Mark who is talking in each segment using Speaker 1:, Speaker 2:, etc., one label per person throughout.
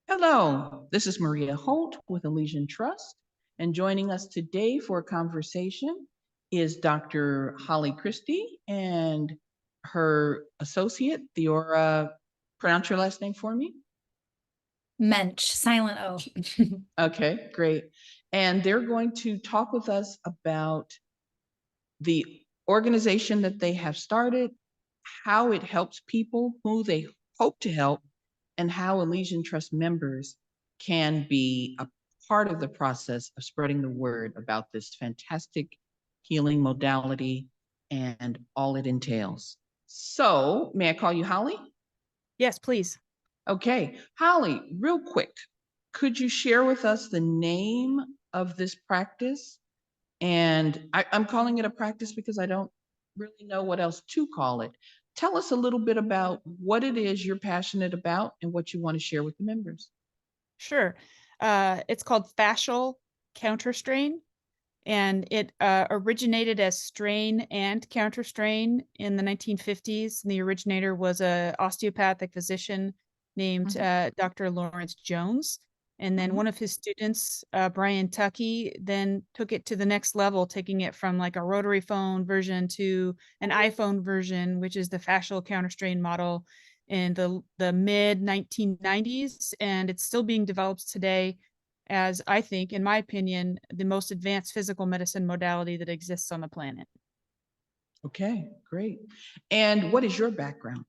Speaker 1: Hello, this is Maria Holt with Elysian Trust, and joining us today for a conversation is Dr. Holly Christie and her associate, Theora. Pronounce your last name for me.
Speaker 2: Mensch, silent O.
Speaker 1: Okay, great. And they're going to talk with us about the organization that they have started, how it helps people, who they hope to help, and how Elysian Trust members can be a part of the process of spreading the word about this fantastic healing modality and all it entails. So, may I call you Holly?
Speaker 2: Yes, please.
Speaker 1: Okay, Holly, real quick, could you share with us the name of this practice? And I'm calling it a practice because I don't really know what else to call it. Tell us a little bit about what it is you're passionate about and what you want to share with the members.
Speaker 2: Sure. It's called fascial counterstrain, and it originated as strain and counterstrain in the 1950s. And the originator was a osteopathic physician named Dr. Lawrence Jones. And then one of his students, Brian Tuckey, then took it to the next level, taking it from like a rotary phone version to an iPhone version, which is the fascial counterstrain model in the mid 1990s. And it's still being developed today as, I think, in my opinion, the most advanced physical medicine modality that exists on the planet.
Speaker 1: Okay, great. And what is your background?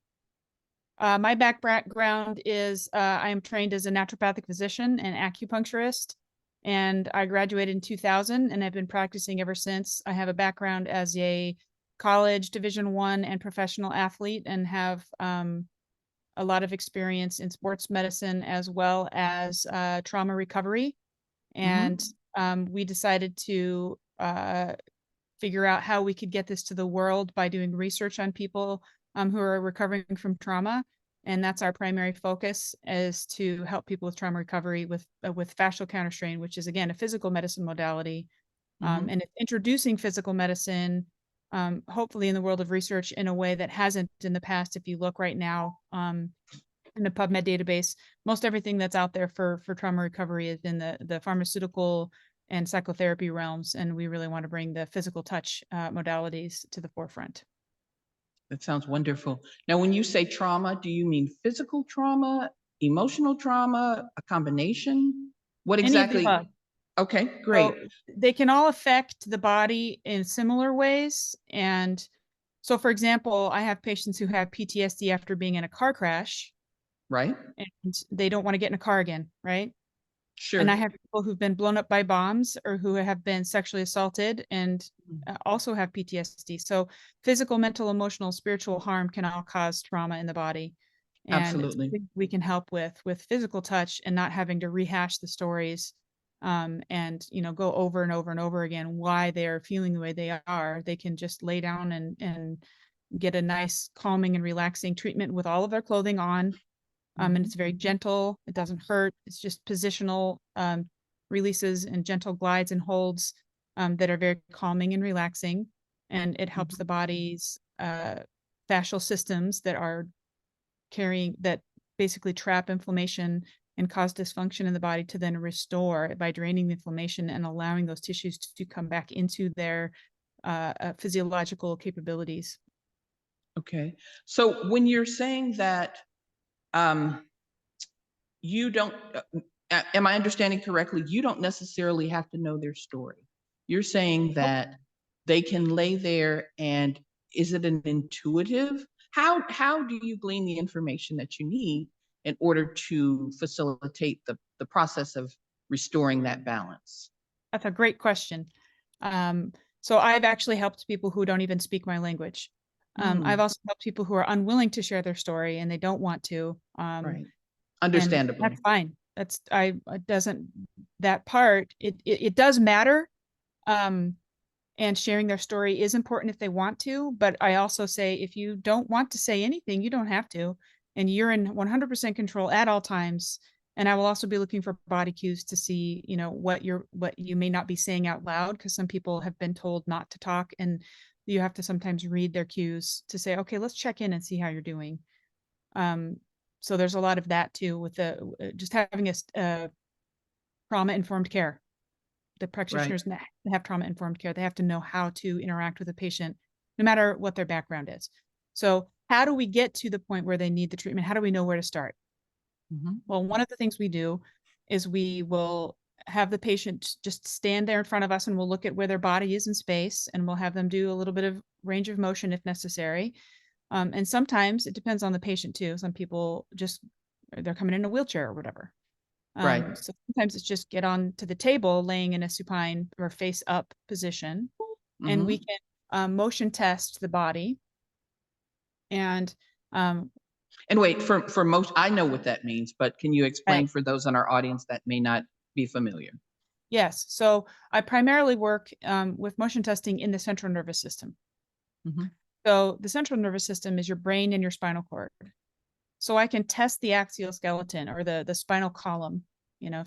Speaker 2: My background is I am trained as a naturopathic physician and acupuncturist, and I graduated in 2000 and I've been practicing ever since. I have a background as a college Division I and professional athlete, and have a lot of experience in sports medicine as well as trauma recovery. And we decided to figure out how we could get this to the world by doing research on people who are recovering from trauma. And that's our primary focus, is to help people with trauma recovery with fascial counterstrain, which is, again, a physical medicine modality. And it's introducing physical medicine, hopefully in the world of research, in a way that hasn't in the past. If you look right now in the PubMed database, most everything that's out there for trauma recovery is in the pharmaceutical and psychotherapy realms, and we really want to bring the physical touch modalities to the forefront.
Speaker 1: That sounds wonderful. Now, when you say trauma, do you mean physical trauma, emotional trauma, a combination? What
Speaker 2: Any of the
Speaker 1: exactly?
Speaker 2: above.
Speaker 1: Okay, great.
Speaker 2: So they can all affect the body in similar ways. And so, for example, I have patients who have PTSD after being in a car crash,
Speaker 1: Right?
Speaker 2: and they don't want to get in a car again, right? And I
Speaker 1: Sure.
Speaker 2: have people who've been blown up by bombs or who have been sexually assaulted and also have PTSD. So physical, mental, emotional, spiritual harm can all cause trauma in the body. And it's
Speaker 1: Absolutely.
Speaker 2: we can help with physical touch and not having to rehash the stories, and go over and over and over again why they're feeling the way they are. They can just lay down and get a nice calming and relaxing treatment with all of their clothing on. And it's very gentle. It doesn't hurt. It's just positional releases and gentle glides and holds that are very calming and relaxing. And it helps the body's fascial systems that basically trap inflammation and cause dysfunction in the body to then restore by draining the inflammation and allowing those tissues to come back into their physiological capabilities.
Speaker 1: Okay. So when you're saying that, um, you don't, am I understanding correctly? You don't necessarily have to know their story. You're saying that they can lay there, and is it an intuitive? How do you glean the information that you need in order to facilitate the process of restoring that balance?
Speaker 2: That's a great question. So I've actually helped people who don't even speak my language. I've also helped people who are unwilling to share their story and they don't want to.
Speaker 1: Right.
Speaker 2: And
Speaker 1: Understandably.
Speaker 2: that's fine. It doesn't, that part, it does matter. And sharing their story is important if they want to. But I also say, if you don't want to say anything, you don't have to. And you're in 100% control at all times. And I will also be looking for body cues to see, what you may not be saying out loud, because some people have been told not to talk, and you have to sometimes read their cues to say, okay, let's check in and see how you're doing. So there's a lot of that too with the just having a trauma-informed care. The practitioners have trauma-informed care. They have to know how to interact with a patient, no matter what their background is. So how do we get to the point where they need the treatment? How do we know where to start? Well, one of the things we do is we will have the patient just stand there in front of us, and we'll look at where their body is in space, and we'll have them do a little bit of range of motion if necessary. And sometimes it depends on the patient too. Some people just, they're coming in a wheelchair or whatever.
Speaker 1: Right.
Speaker 2: So sometimes it's just get on to the table laying in a supine or face up position, and we can motion test the body. And
Speaker 1: wait, for most, I know what that means, but can you explain
Speaker 2: right.
Speaker 1: for those in our audience that may not be familiar?
Speaker 2: Yes. So I primarily work with motion testing in the central nervous system. So the central nervous system is your brain and your spinal cord. So I can test the axial skeleton or the spinal column,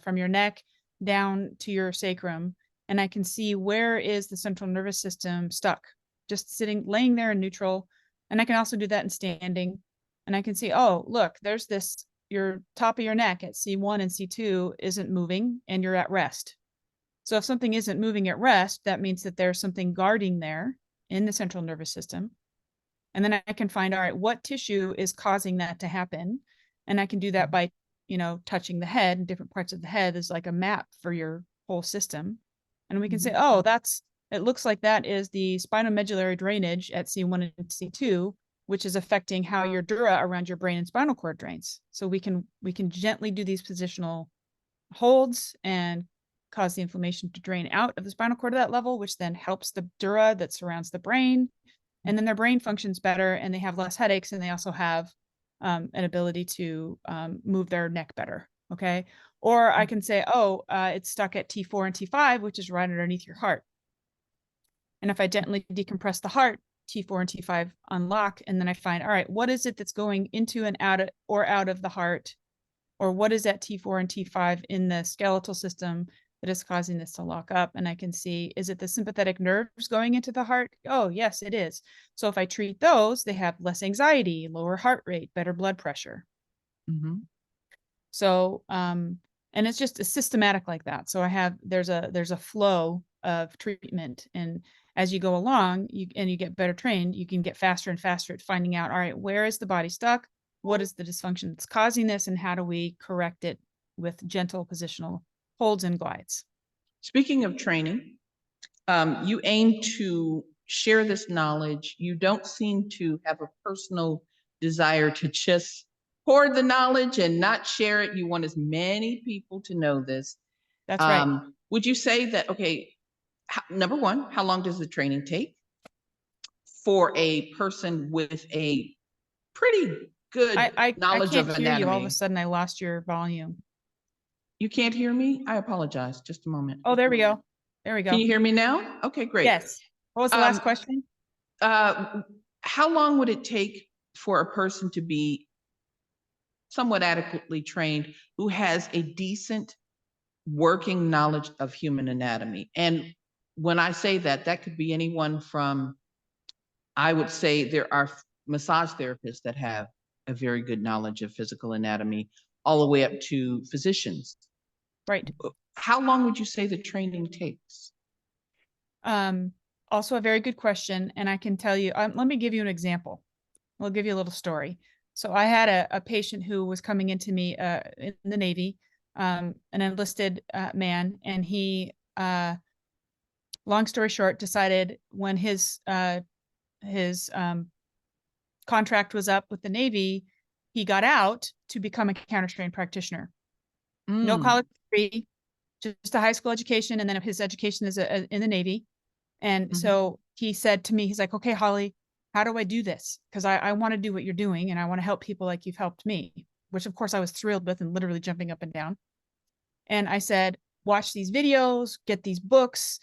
Speaker 2: from your neck down to your sacrum. And I can see where is the central nervous system stuck, just laying there in neutral. And I can also do that in standing. And I can see, oh, look, there's this, your top of your neck at C1 and C2 isn't moving and you're at rest. So if something isn't moving at rest, that means that there's something guarding there in the central nervous system. And then I can find, all right, what tissue is causing that to happen? And I can do that by, touching the head, and different parts of the head is like a map for your whole system. And we can say, oh, it looks like that is the spinomedullary drainage at C1 and C2, which is affecting how your dura around your brain and spinal cord drains. So we can gently do these positional holds and cause the inflammation to drain out of the spinal cord at that level, which then helps the dura that surrounds the brain. And then their brain functions better and they have less headaches, and they also have an ability to move their neck better. Okay. Or I can say, oh, it's stuck at T4 and T5, which is right underneath your heart. And if I gently decompress the heart, T4 and T5 unlock. And then I find, all right, what is it that's going into and out of the heart? Or what is that T4 and T5 in the skeletal system that is causing this to lock up? And I can see, is it the sympathetic nerves going into the heart? Oh, yes, it is. So if I treat those, they have less anxiety, lower heart rate, better blood pressure. So, and it's just a systematic like that. So there's a flow of treatment, and as you go along, you get better trained, you can get faster and faster at finding out, all right, where is the body stuck? What is the dysfunction that's causing this? And how do we correct it with gentle positional holds and glides?
Speaker 1: Speaking of training, you aim to share this knowledge. You don't seem to have a personal desire to just hoard the knowledge and not share it. You want as many people to know this.
Speaker 2: That's right.
Speaker 1: Would you say that, okay, number one, how long does the training take for a person with a pretty good knowledge of
Speaker 2: I can't hear you. All of a
Speaker 1: anatomy?
Speaker 2: sudden I lost your volume.
Speaker 1: You can't hear me? I apologize. Just a moment.
Speaker 2: Oh, there we go. There we go.
Speaker 1: Can you hear me now? Okay, great.
Speaker 2: Yes. What was the last question?
Speaker 1: How long would it take for a person to be somewhat adequately trained who has a decent working knowledge of human anatomy? And when I say that, that could be anyone from, I would say there are massage therapists that have a very good knowledge of physical anatomy, all the way up to physicians.
Speaker 2: Right.
Speaker 1: How long would you say the training takes?
Speaker 2: Also a very good question. And I can tell you, let me give you an example. I'll give you a little story. So I had a patient who was coming into me in the Navy, an enlisted man, and he, long story short, decided when his contract was up with the Navy, he got out to become a Counterstrain practitioner. No college degree, just a high school education, and then his education is in the Navy. And so he said to me, he's like, okay, Holly, how do I do this? Because I want to do what you're doing, and I want to help people like you've helped me, which of course I was thrilled with and literally jumping up and down. And I said, watch these videos, get these books,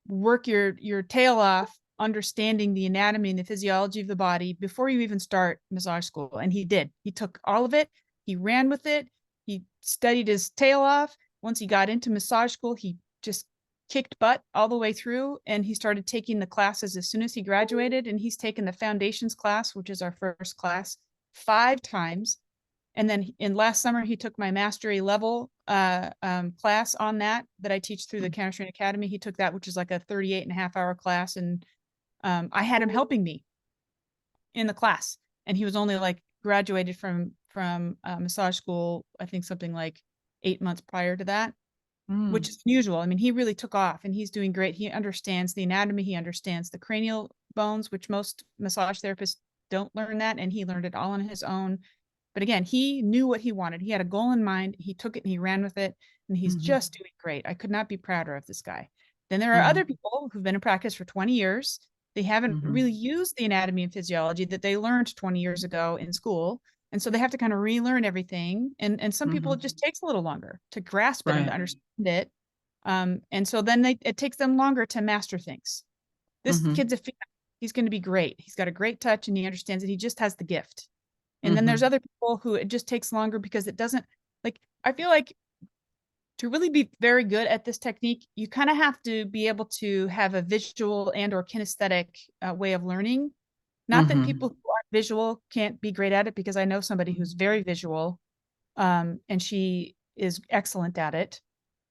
Speaker 2: work your tail off, understanding the anatomy and the physiology of the body before you even start massage school. And he did. He took all of it. He ran with it. He studied his tail off. Once he got into massage school, he just kicked butt all the way through, and he started taking the classes as soon as he graduated. And he's taken the foundations class, which is our first class, 5 times. And then in last summer, he took my mastery level class on that I teach through the Counterstrain Academy. He took that, which is like a 38.5 hour class. And I had him helping me in the class. And he was only like graduated from massage school, I think something like 8 months prior to that, which is unusual. I mean, he really took off and he's doing great. He understands the anatomy. He understands the cranial bones, which most massage therapists don't learn that. And he learned it all on his own. But again, he knew what he wanted. He had a goal in mind. He took it and he ran with it. And he's just doing great. I could not be prouder of this guy. Then there are other people who've been in practice for 20 years. They haven't really used the anatomy and physiology that they learned 20 years ago in school. And so they have to kind of relearn everything. And some people, it just takes a little longer to grasp it and to understand it. And so then it takes them longer to master things. This kid's he's going to be great. He's got a great touch and he understands it. He just has the gift. And then there's other people who it just takes longer because it doesn't, like, I feel like to really be very good at this technique, you kind of have to be able to have a visual and or kinesthetic way of learning. Not that people who aren't visual can't be great at it, because I know somebody who's very visual, and she is excellent at it.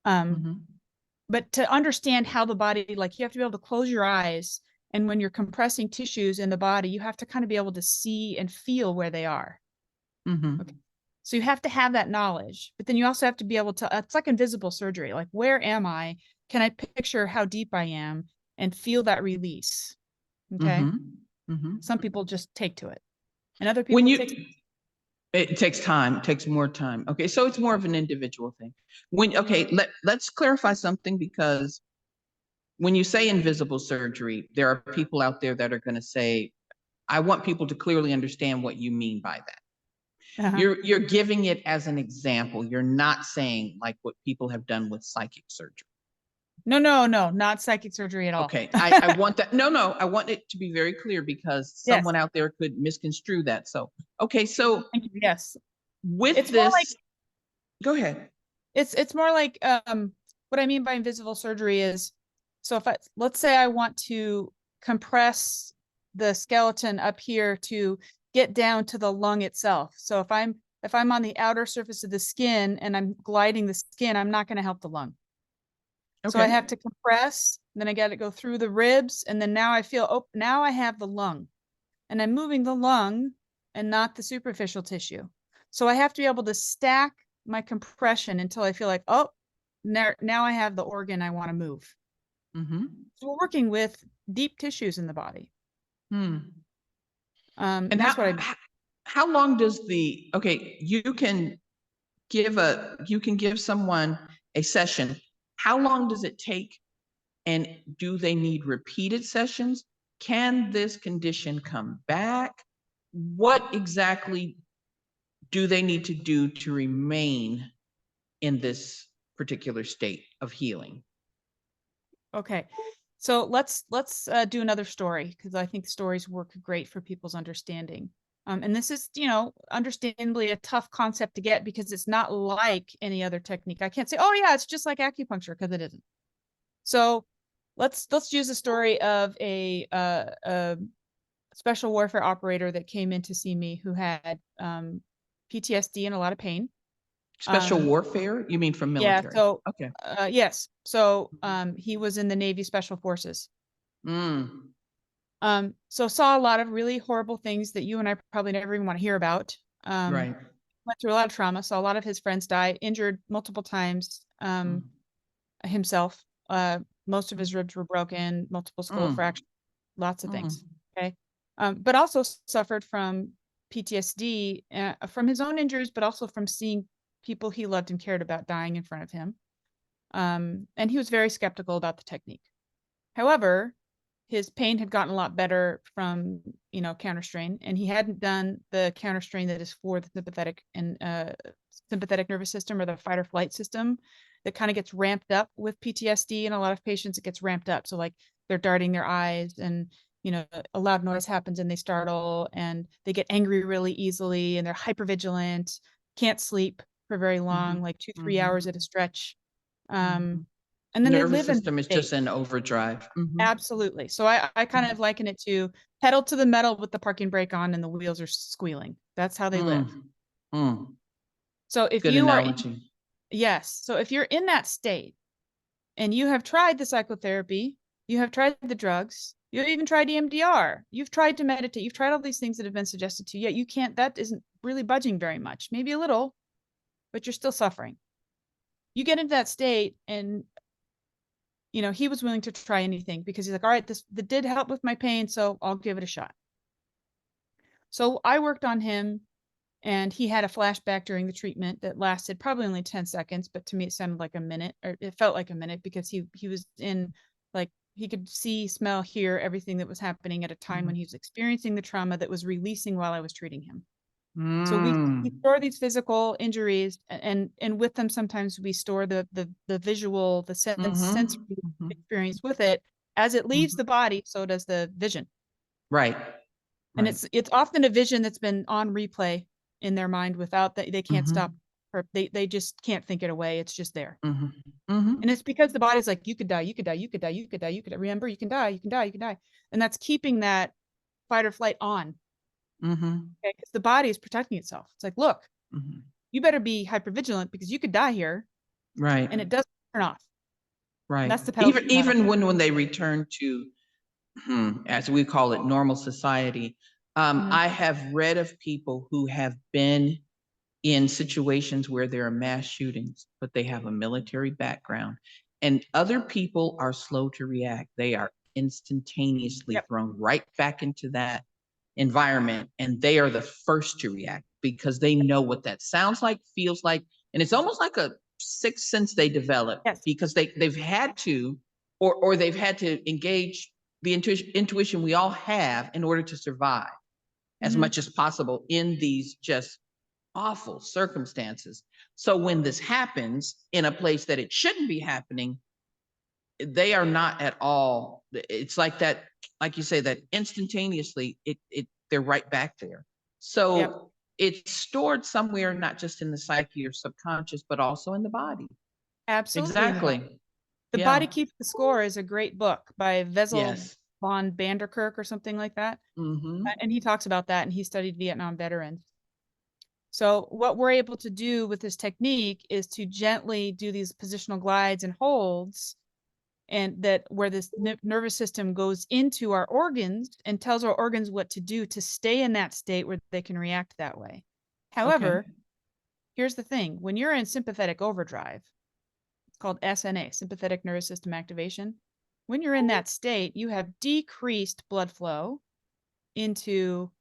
Speaker 2: But to understand how the body, like, you have to be able to close your eyes, and when you're compressing tissues in the body, you have to kind of be able to see and feel where they are. Okay. So you have to have that knowledge, but then you also have to be able to, it's like invisible surgery. Like, where am I? Can I picture how deep I am and feel that release? Okay. Some people just take to it, and other people
Speaker 1: it takes time, it takes more time. Okay. So it's more of an individual thing. Let's clarify something, because when you say invisible surgery, there are people out there that are going to say, I want people to clearly understand what you mean by that. You're giving it as an example. You're not saying like what people have done with psychic surgery.
Speaker 2: No, not psychic surgery at all.
Speaker 1: Okay. I want that. No, I want it to be very clear, because someone out there could misconstrue that. So, okay. So
Speaker 2: yes,
Speaker 1: with it's this, like, go ahead.
Speaker 2: It's more like, what I mean by invisible surgery is, so if let's say I want to compress the skeleton up here to get down to the lung itself. So if I'm on the outer surface of the skin and I'm gliding the skin, I'm not going to help the lung. Okay. So I have to compress, then I got to go through the ribs, and then now I feel, oh, now I have the lung, and I'm moving the lung and not the superficial tissue. So I have to be able to stack my compression until I feel like, oh, now I have the organ I want to move. So we're working with deep tissues in the body.
Speaker 1: And that's what how long does you can give someone a session. How long does it take? And do they need repeated sessions? Can this condition come back? What exactly do they need to do to remain in this particular state of healing?
Speaker 2: Okay. So let's do another story, because I think stories work great for people's understanding. And this is, understandably a tough concept to get, because it's not like any other technique. I can't say, oh yeah, it's just like acupuncture, because it isn't. So let's use a story of a special warfare operator that came in to see me, who had PTSD and a lot of pain.
Speaker 1: Special warfare? You mean from military?
Speaker 2: Yeah. So okay. Yes. So he was in the Navy Special Forces. So saw a lot of really horrible things that you and I probably never even want to hear about. Right. Went through a lot of trauma. Saw a lot of his friends die, injured multiple times. Himself. Most of his ribs were broken, multiple skull fractures, lots of things. Okay. But also suffered from PTSD from his own injuries, but also from seeing people he loved and cared about dying in front of him. And he was very skeptical about the technique. However, his pain had gotten a lot better from, Counterstrain, and he hadn't done the Counterstrain that is for the sympathetic nervous system, or the fight or flight system, that kind of gets ramped up with PTSD. And a lot of patients, it gets ramped up. So like they're darting their eyes, and, a loud noise happens and they startle, and they get angry really easily, and they're hypervigilant, can't sleep for very long, like 2-3 hours at a stretch. And then nervous system is just in overdrive. Absolutely. So I kind of liken it to pedal to the metal with the parking brake on and the wheels are squealing. That's how they live.
Speaker 1: Mm,
Speaker 2: So if
Speaker 1: good
Speaker 2: you are in,
Speaker 1: analogy.
Speaker 2: yes, so if you're in that state and you have tried the psychotherapy, you have tried the drugs, you've even tried EMDR, you've tried to meditate, you've tried all these things that have been suggested to you, yet you can't, that isn't really budging very much, maybe a little, but you're still suffering. You get into that state and he was willing to try anything because he's like, all right, this that did help with my pain, so I'll give it a shot. So I worked on him and he had a flashback during the treatment that lasted probably only 10 seconds, but to me it sounded like a minute, or it felt like a minute, because he was in, like, he could see, smell, hear everything that was happening at a time when he was experiencing the trauma that was releasing while I was treating him. So we
Speaker 1: Mm,
Speaker 2: store these physical injuries, and with them sometimes we store the visual, the sensory
Speaker 1: mm-hmm, mm-hmm,
Speaker 2: experience with it. As it leaves
Speaker 1: mm-hmm.
Speaker 2: the body, so does the vision.
Speaker 1: Right,
Speaker 2: And
Speaker 1: right.
Speaker 2: it's often a vision that's been on replay in their mind without that, they can't
Speaker 1: Mm-hmm,
Speaker 2: stop, or they just can't think it away. It's just there.
Speaker 1: mm-hmm, mm-hmm,
Speaker 2: And it's because the body's like, you could die, you could die, you could die, you could die, you could die. Remember, you can die, you can die, you can die. And that's keeping that fight or flight on.
Speaker 1: mm-hmm,
Speaker 2: Okay. Because the body is protecting itself. It's like, look,
Speaker 1: mm-hmm.
Speaker 2: you better be hypervigilant because you could die here,
Speaker 1: Right,
Speaker 2: and it doesn't turn off. And
Speaker 1: right.
Speaker 2: that's the penalty
Speaker 1: Even
Speaker 2: for not
Speaker 1: even when they return to, as we call it, normal society,
Speaker 2: Mhm.
Speaker 1: I have read of people who have been in situations where there are mass shootings, but they have a military background, and other people are slow to react. They are instantaneously
Speaker 2: Yep.
Speaker 1: thrown right back into that environment, and they are the first to react because they know what that sounds like, feels like, and it's almost like a sixth sense they develop
Speaker 2: Yes.
Speaker 1: because they've had to, or they've had to engage the intuition we all have in order to survive as
Speaker 2: Mhm.
Speaker 1: much as possible in these just awful circumstances. So when this happens in a place that it shouldn't be happening, they are not at all. It's like that, like you say, that instantaneously, they're right back there.
Speaker 2: Yep.
Speaker 1: So it's stored somewhere, not just in the psyche or subconscious, but also in the body.
Speaker 2: Absolutely in the body.
Speaker 1: Exactly.
Speaker 2: The Body
Speaker 1: Yeah.
Speaker 2: Keeps the Score is a great book by Vessel
Speaker 1: Yes.
Speaker 2: von Vanderkerk or something like that.
Speaker 1: Mm-hmm.
Speaker 2: And he talks about that, and he studied Vietnam veterans. So what we're able to do with this technique is to gently do these positional glides and holds, and that where this nervous system goes into our organs and tells our organs what to do to stay in that state where they can react that way.
Speaker 1: Okay.
Speaker 2: However, here's the thing. When you're in sympathetic overdrive, it's called SNA, sympathetic nervous system activation. When you're in that state, you have decreased blood flow into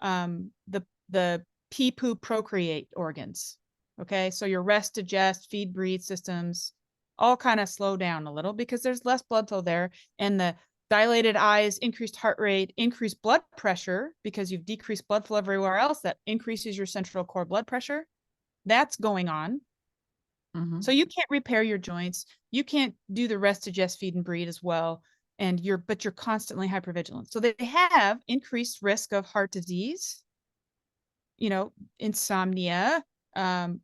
Speaker 2: the pee poo procreate organs. Okay, so your rest, digest, feed, breathe systems all kind of slow down a little because there's less blood flow there, and the dilated eyes, increased heart rate, increased blood pressure because you've decreased blood flow everywhere else. That increases your central core blood pressure. That's going on.
Speaker 1: Mm-hmm.
Speaker 2: So you can't repair your joints. You can't do the rest, digest, feed, and breathe as well. And but you're constantly hypervigilant. So they have increased risk of heart disease, insomnia, um,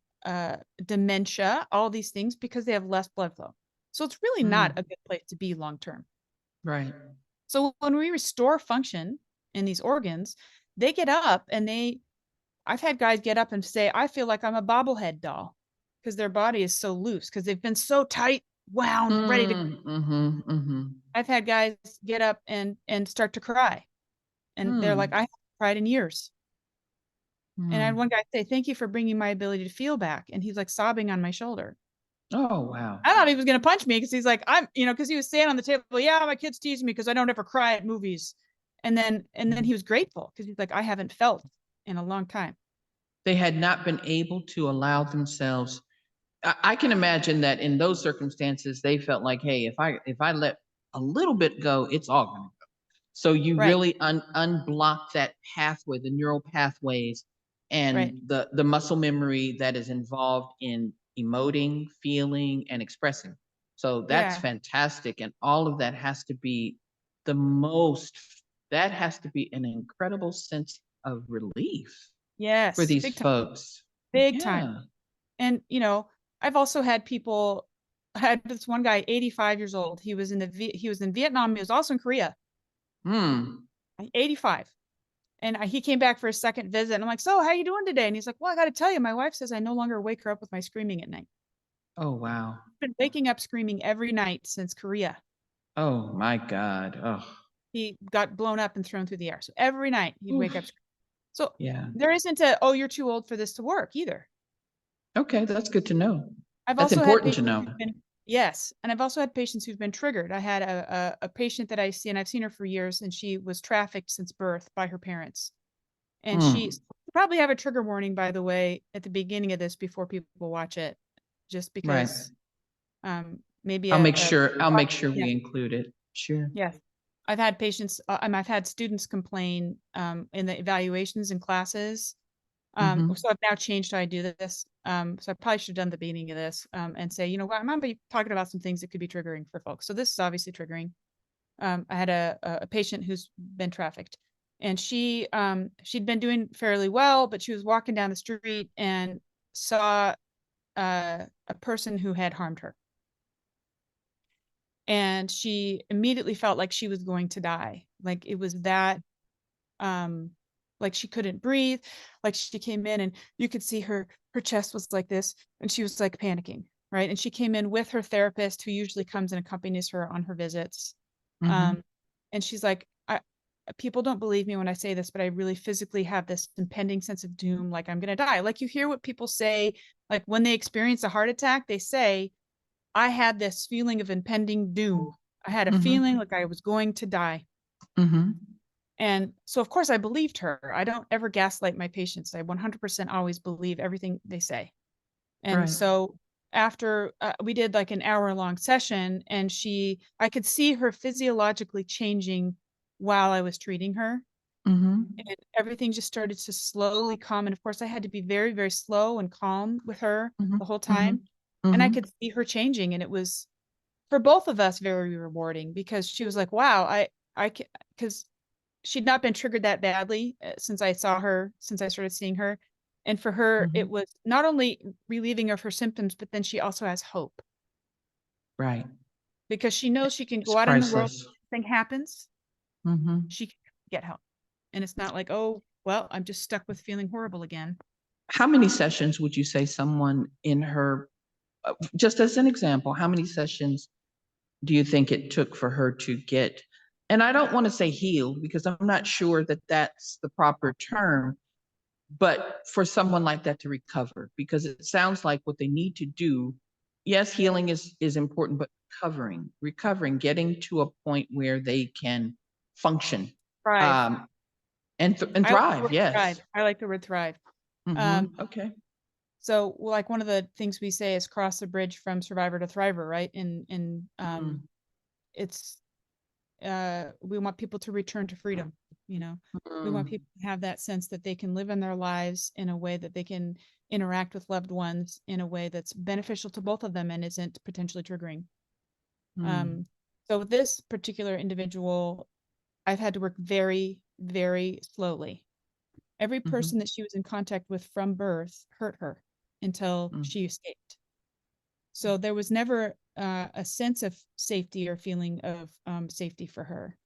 Speaker 2: dementia, all these things because they have less blood flow. So it's really not a
Speaker 1: Mm.
Speaker 2: good place to be long term.
Speaker 1: Right.
Speaker 2: So when we restore function in these organs, they get up and I've had guys get up and say, I feel like I'm a bobblehead doll because their body is so loose because they've been so tight, wound, ready to.
Speaker 1: Mm-hmm. Mm-hmm.
Speaker 2: I've had guys get up and start to cry, and they're like, I
Speaker 1: Mm.
Speaker 2: haven't cried in years. And I had
Speaker 1: Mm.
Speaker 2: one guy say, thank you for bringing my ability to feel back. And he's like sobbing on my shoulder.
Speaker 1: Oh, wow.
Speaker 2: I thought he was going to punch me because he's like, because he was saying on the table, yeah, my kids tease me because I don't ever cry at movies. And then he was grateful because he's like, I haven't felt in a long time.
Speaker 1: They had not been able to allow themselves. I can imagine that in those circumstances, they felt like, hey, if I let a little bit go, it's all going to go. So you
Speaker 2: Right,
Speaker 1: really unblock that pathway, the neural pathways,
Speaker 2: right.
Speaker 1: and the muscle memory that is involved in emoting, feeling, and expressing. So that's
Speaker 2: Yeah.
Speaker 1: fantastic, and all of that has to be the most. That has to be an incredible sense of relief for
Speaker 2: Yes.
Speaker 1: these
Speaker 2: Big time.
Speaker 1: folks.
Speaker 2: Big time.
Speaker 1: Yeah.
Speaker 2: And, I've also had people, I had this one guy, 85 years old. He was in Vietnam. He was also in Korea.
Speaker 1: Hmm.
Speaker 2: 85. And he came back for a second visit, and I'm like, "So, how you doing today?" And he's like, "Well, I gotta tell you, my wife says I no longer wake her up with my screaming at night."
Speaker 1: Oh, wow.
Speaker 2: Been waking up screaming every night since Korea.
Speaker 1: Oh my God. Oh,
Speaker 2: He got blown up and thrown through the air. So every night he'd wake up
Speaker 1: oof.
Speaker 2: screaming. So
Speaker 1: Yeah.
Speaker 2: there isn't a, "Oh, you're too old for this to work," either.
Speaker 1: Okay, that's good to know.
Speaker 2: I've
Speaker 1: That's
Speaker 2: also had
Speaker 1: important to
Speaker 2: patients
Speaker 1: know.
Speaker 2: who've been yes, and I've also had patients who've been triggered. I had a patient that I see, and I've seen her for years, and she was trafficked since birth by her parents. And she
Speaker 1: Mm,
Speaker 2: probably have a trigger warning, by the way, at the beginning of this before people watch it, just
Speaker 1: right.
Speaker 2: because, maybe
Speaker 1: I'll make sure
Speaker 2: yeah,
Speaker 1: we include it. Sure.
Speaker 2: yes. I've had patients, I've had students complain, in the evaluations in classes.
Speaker 1: Mhm.
Speaker 2: So I've now changed how I do this. So I probably should have done the beginning of this, and say, you know what, I'm gonna be talking about some things that could be triggering for folks. So this is obviously triggering. I had a patient who's been trafficked, and she'd been doing fairly well, but she was walking down the street and saw a person who had harmed her, and she immediately felt like she was going to die. Like it was that um like she couldn't breathe. Like she came in and you could see her chest was like this, and she was like panicking, right? And she came in with her therapist, who usually comes and accompanies her on her visits.
Speaker 1: Mhm.
Speaker 2: um and she's like, I people don't believe me when I say this, but I really physically have this impending sense of doom, like I'm gonna die. Like you hear what people say, like when they experience a heart attack, they say, I had this feeling of impending doom. I had a
Speaker 1: Mhm.
Speaker 2: feeling like I was going to die.
Speaker 1: Mhm.
Speaker 2: And so, of course, I believed her. I don't ever gaslight my patients. I 100% always believe everything they say. And
Speaker 1: Right.
Speaker 2: so, after we did like an hour-long session, and I could see her physiologically changing while I was treating her.
Speaker 1: Mhm.
Speaker 2: And everything just started to slowly calm. And of course, I had to be very, very slow and calm with her
Speaker 1: Mhm.
Speaker 2: the whole time.
Speaker 1: Mhm.
Speaker 2: And I
Speaker 1: Mhm.
Speaker 2: could see her changing. And it was, for both of us, very rewarding, because she was like, wow, because she'd not been triggered that badly since I started seeing her. And for her, it
Speaker 1: Mhm.
Speaker 2: was not only relieving of her symptoms, but then she also has hope,
Speaker 1: Right.
Speaker 2: because she knows she can
Speaker 1: It's
Speaker 2: go out in the world,
Speaker 1: priceless.
Speaker 2: thing happens,
Speaker 1: Mhm.
Speaker 2: she can get help. And it's not like, oh, well, I'm just stuck with feeling horrible again.
Speaker 1: How many sessions would you say someone in her, just as an example, how many sessions do you think it took for her to get, and I don't want to say healed because I'm not sure that that's the proper term, but for someone like that to recover, because it sounds like what they need to do, yes, healing is important, but recovering, getting to a point where they can function,
Speaker 2: Thrive.
Speaker 1: um, and
Speaker 2: I like the
Speaker 1: thrive.
Speaker 2: word thrive.
Speaker 1: Yes.
Speaker 2: I like the word thrive. Um,
Speaker 1: Okay.
Speaker 2: so like one of the things we say is cross the bridge from survivor to thriver, right? And it's we want people to return to freedom, you know. We want
Speaker 1: Mm-hmm.
Speaker 2: people to have that sense that they can live in their lives in a way that they can interact with loved ones in a way that's beneficial to both of them and isn't potentially triggering.
Speaker 1: Mm-hmm.
Speaker 2: um so with this particular individual, I've had to work very, very slowly. Every
Speaker 1: Mm-hmm.
Speaker 2: person that she was in contact with from birth hurt her until she escaped. So there was never a sense of safety or feeling of safety for her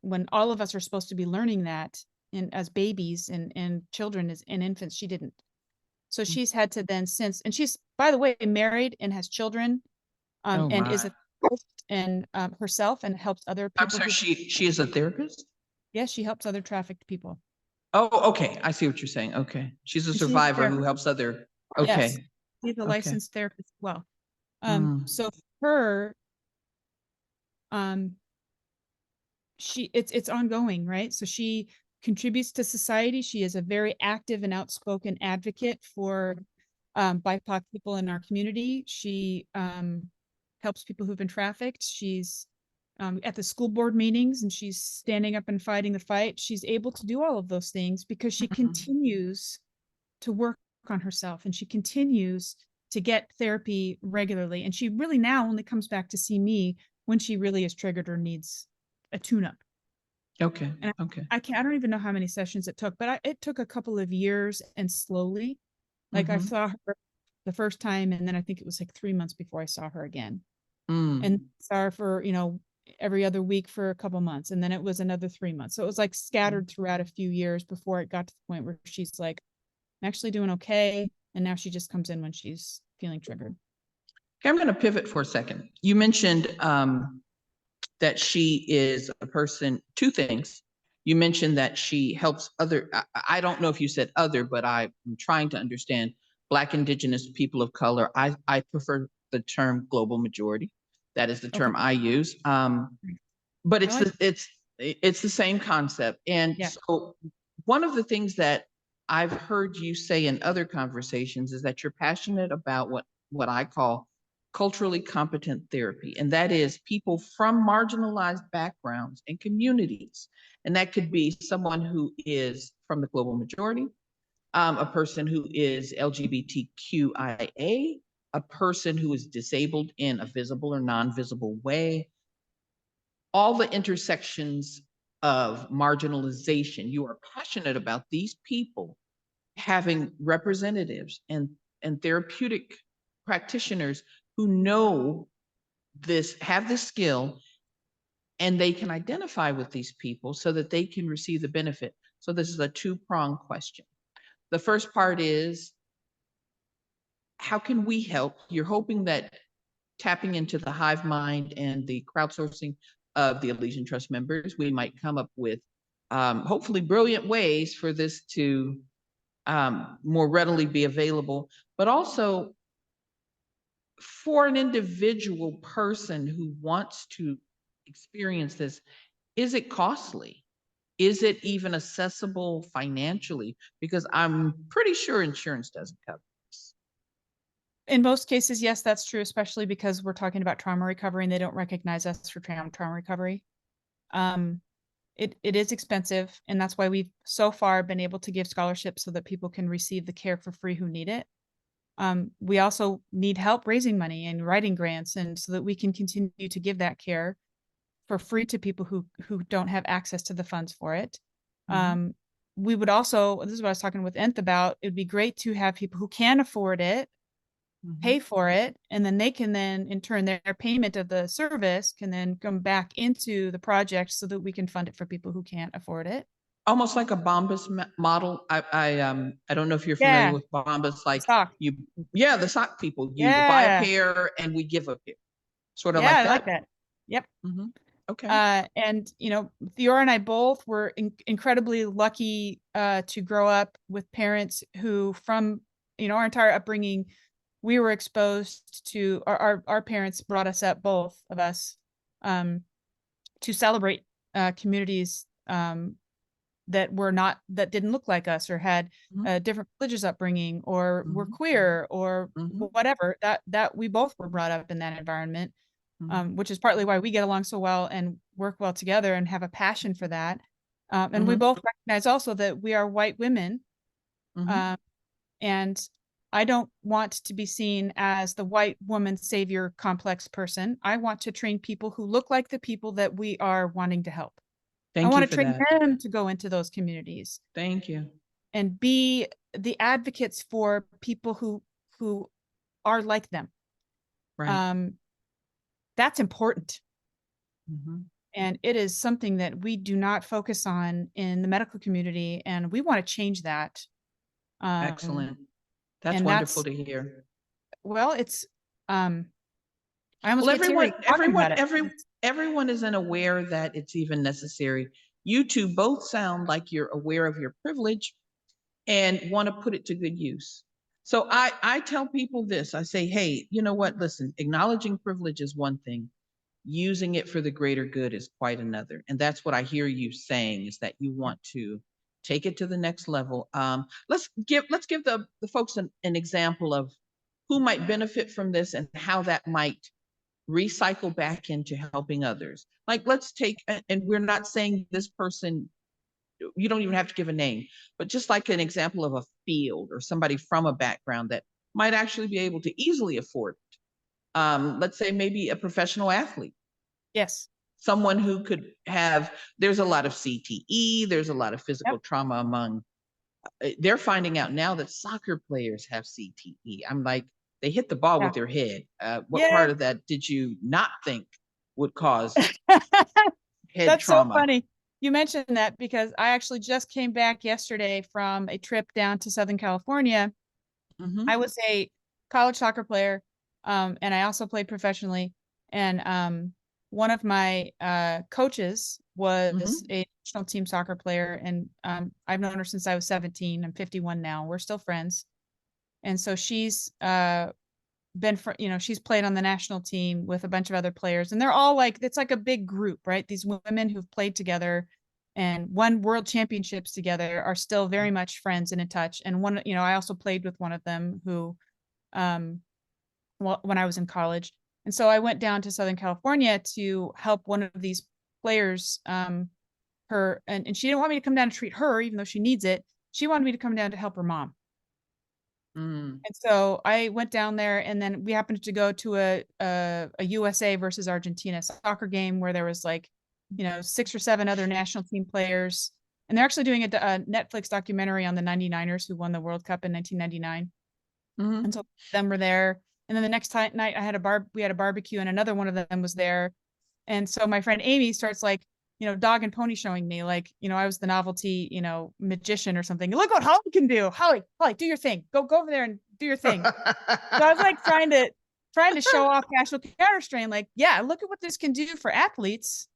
Speaker 2: when all of us are supposed to be learning that in as babies and children as and infants. She didn't. So she's had to then since, and she's, by the way, married and has children,
Speaker 1: Oh
Speaker 2: and is
Speaker 1: my.
Speaker 2: a therapist and herself, and helps other
Speaker 1: I'm
Speaker 2: people
Speaker 1: sorry,
Speaker 2: who,
Speaker 1: she is a therapist?
Speaker 2: yes, she helps other trafficked people.
Speaker 1: Oh, okay. I see what you're saying. Okay. She's a
Speaker 2: And she's a
Speaker 1: survivor who
Speaker 2: therapist.
Speaker 1: helps other.
Speaker 2: Yes,
Speaker 1: Okay.
Speaker 2: she's a
Speaker 1: Okay.
Speaker 2: licensed therapist as well.
Speaker 1: Mm,
Speaker 2: So for her, um, it's ongoing, right? So she contributes to society. She is a very active and outspoken advocate for BIPOC people in our community. She helps people who've been trafficked. She's at the school board meetings, and she's standing up and fighting the fight. She's able to do all of those things because she
Speaker 1: mhm.
Speaker 2: continues to work on herself, and she continues to get therapy regularly. And she really now only comes back to see me when she really is triggered or needs a tune up.
Speaker 1: Okay.
Speaker 2: And
Speaker 1: Okay.
Speaker 2: I don't even know how many sessions it took, but it took a couple of years and slowly. Like I
Speaker 1: Mm-hmm.
Speaker 2: saw her the first time, and then I think it was like 3 months before I saw her again. And
Speaker 1: Mm.
Speaker 2: saw her for, every other week for a couple months, and then it was another 3 months. So it was like scattered throughout a few years before it got to the point where she's like, I'm actually doing okay. And now she just comes in when she's feeling triggered.
Speaker 1: Okay, I'm going to pivot for a second. You mentioned that she is a person, two things. You mentioned that she helps other, I don't know if you said other, but I'm trying to understand Black, Indigenous, people of color. I prefer the term global majority. That is the term I use. But it's it's the same concept. And so one of the things that I've heard you say in other conversations is that you're passionate about what I call culturally competent therapy, and that is people from marginalized backgrounds and communities. And that could be someone who is from the global majority, a person who is LGBTQIA, a person who is disabled in a visible or non-visible way, all the intersections of marginalization. You are passionate about these people having representatives and therapeutic practitioners who know this, have this skill, and they can identify with these people so that they can receive the benefit. So this is a two-pronged question. The first part is, how can we help? You're hoping that tapping into the hive mind and the crowdsourcing of the Elysian Trust members, we might come up with hopefully brilliant ways for this to more readily be available, but also for an individual person who wants to experience this, is it costly? Is it even accessible financially? Because I'm pretty sure insurance doesn't cover this.
Speaker 2: In most cases, yes, that's true, especially because we're talking about trauma recovery and they don't recognize us for trauma recovery. It is expensive, and that's why we've so far been able to give scholarships so that people can receive the care for free who need it. We also need help raising money and writing grants, and so that we can continue to give that care for free to people who don't have access to the funds for it. We would also, this is what I was talking with Nth about, it'd be great to have people who can afford it pay for it, and then they can then in turn their payment of the service can then come back into the project so that we can fund it for people who can't afford it.
Speaker 1: Almost like a Bombas model. I don't know if you're familiar with Bombas, like
Speaker 2: sock.
Speaker 1: the sock people. You buy a pair and we give a pair. Sort of like that.
Speaker 2: I like that. Yep.
Speaker 1: Okay.
Speaker 2: And you know, Theora and I both were incredibly lucky to grow up with parents who, from our entire upbringing, we were exposed to our parents brought us up, both of us, to celebrate communities that didn't look like us or had a different religious upbringing or were queer or whatever. That we both were brought up in that environment, which is partly why we get along so well and work well together and have a passion for that. And we both recognize also that we are white women, and I don't want to be seen as the white woman savior complex person. I want to train people who look like the people that we are wanting to help. I want to train them to go into those communities.
Speaker 1: Thank you.
Speaker 2: And be the advocates for people who are like them.
Speaker 1: Right.
Speaker 2: That's important. And it is something that we do not focus on in the medical community, and we want to change that.
Speaker 1: Excellent. That's wonderful to hear.
Speaker 2: Well, it's I almost get teary talking about it.
Speaker 1: Everyone isn't aware that it's even necessary. You two both sound like you're aware of your privilege and want to put it to good use. So I tell people this. I say, hey, you know what? Listen, acknowledging privilege is one thing. Using it for the greater good is quite another. And that's what I hear you saying, is that you want to take it to the next level. Let's give the folks an example of who might benefit from this and how that might recycle back into helping others. Like, let's take, and we're not saying this person, you don't even have to give a name, but just like an example of a field or somebody from a background that might actually be able to easily afford it. Let's say maybe a professional athlete.
Speaker 2: Yes.
Speaker 1: Someone who could have, there's a lot of CTE, there's a lot of physical trauma among, they're finding out now that soccer players have CTE. I'm like, they hit the ball with their head. What part of that did you not think would cause head
Speaker 2: That's so
Speaker 1: trauma.
Speaker 2: funny. You mentioned that because I actually just came back yesterday from a trip down to Southern California.
Speaker 1: Mm-hmm.
Speaker 2: I was a college soccer player, and I also played professionally. And one of my coaches was
Speaker 1: Mm-hmm.
Speaker 2: a national team soccer player, and I've known her since I was 17. I'm 51 now. We're still friends. And so she's she's played on the national team with a bunch of other players, and they're all like, it's like a big group, right? These women who've played together and won world championships together are still very much friends and in touch. And one, I also played with one of them who, well, when I was in college. And so I went down to Southern California to help one of these players, and she didn't want me to come down to treat her, even though she needs it. She wanted me to come down to help her mom.
Speaker 1: Mm.
Speaker 2: And so I went down there, and then we happened to go to a USA versus Argentina soccer game where there was like, 6 or 7 other national team players. And they're actually doing a Netflix documentary on the 99ers who won the World Cup in 1999.
Speaker 1: Mm-hmm.
Speaker 2: And so them were there. And then the next night we had a barbecue, and another one of them was there. And so my friend Amy starts like, dog and pony showing me, like, I was the novelty, magician or something. Look what Holly can do. Holly, do your thing. Go over there and do your thing. So I was like trying to show off casual Counterstrain, like, yeah, look at what this can do for athletes.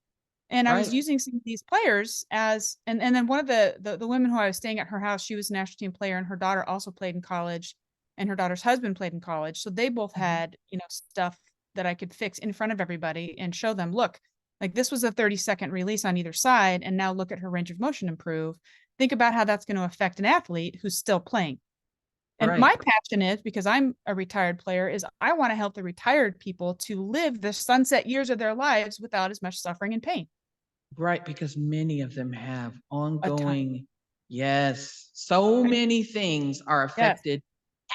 Speaker 2: And I was
Speaker 1: Right.
Speaker 2: using some of these players as, and then one of the women who I was staying at her house, she was a national team player, and her daughter also played in college, and her daughter's husband played in college. So they both had, stuff that I could fix in front of everybody and show them, look, like this was a 30-second release on either side. And now look at her range of motion improve. Think about how that's going to affect an athlete who's still playing. And
Speaker 1: Right.
Speaker 2: my passion is, because I'm a retired player, is I want to help the retired people to live the sunset years of their lives without as much suffering and pain.
Speaker 1: Right. Because many of them have
Speaker 2: A ton.
Speaker 1: ongoing, yes, so
Speaker 2: Right.
Speaker 1: many things are
Speaker 2: Yes.
Speaker 1: affected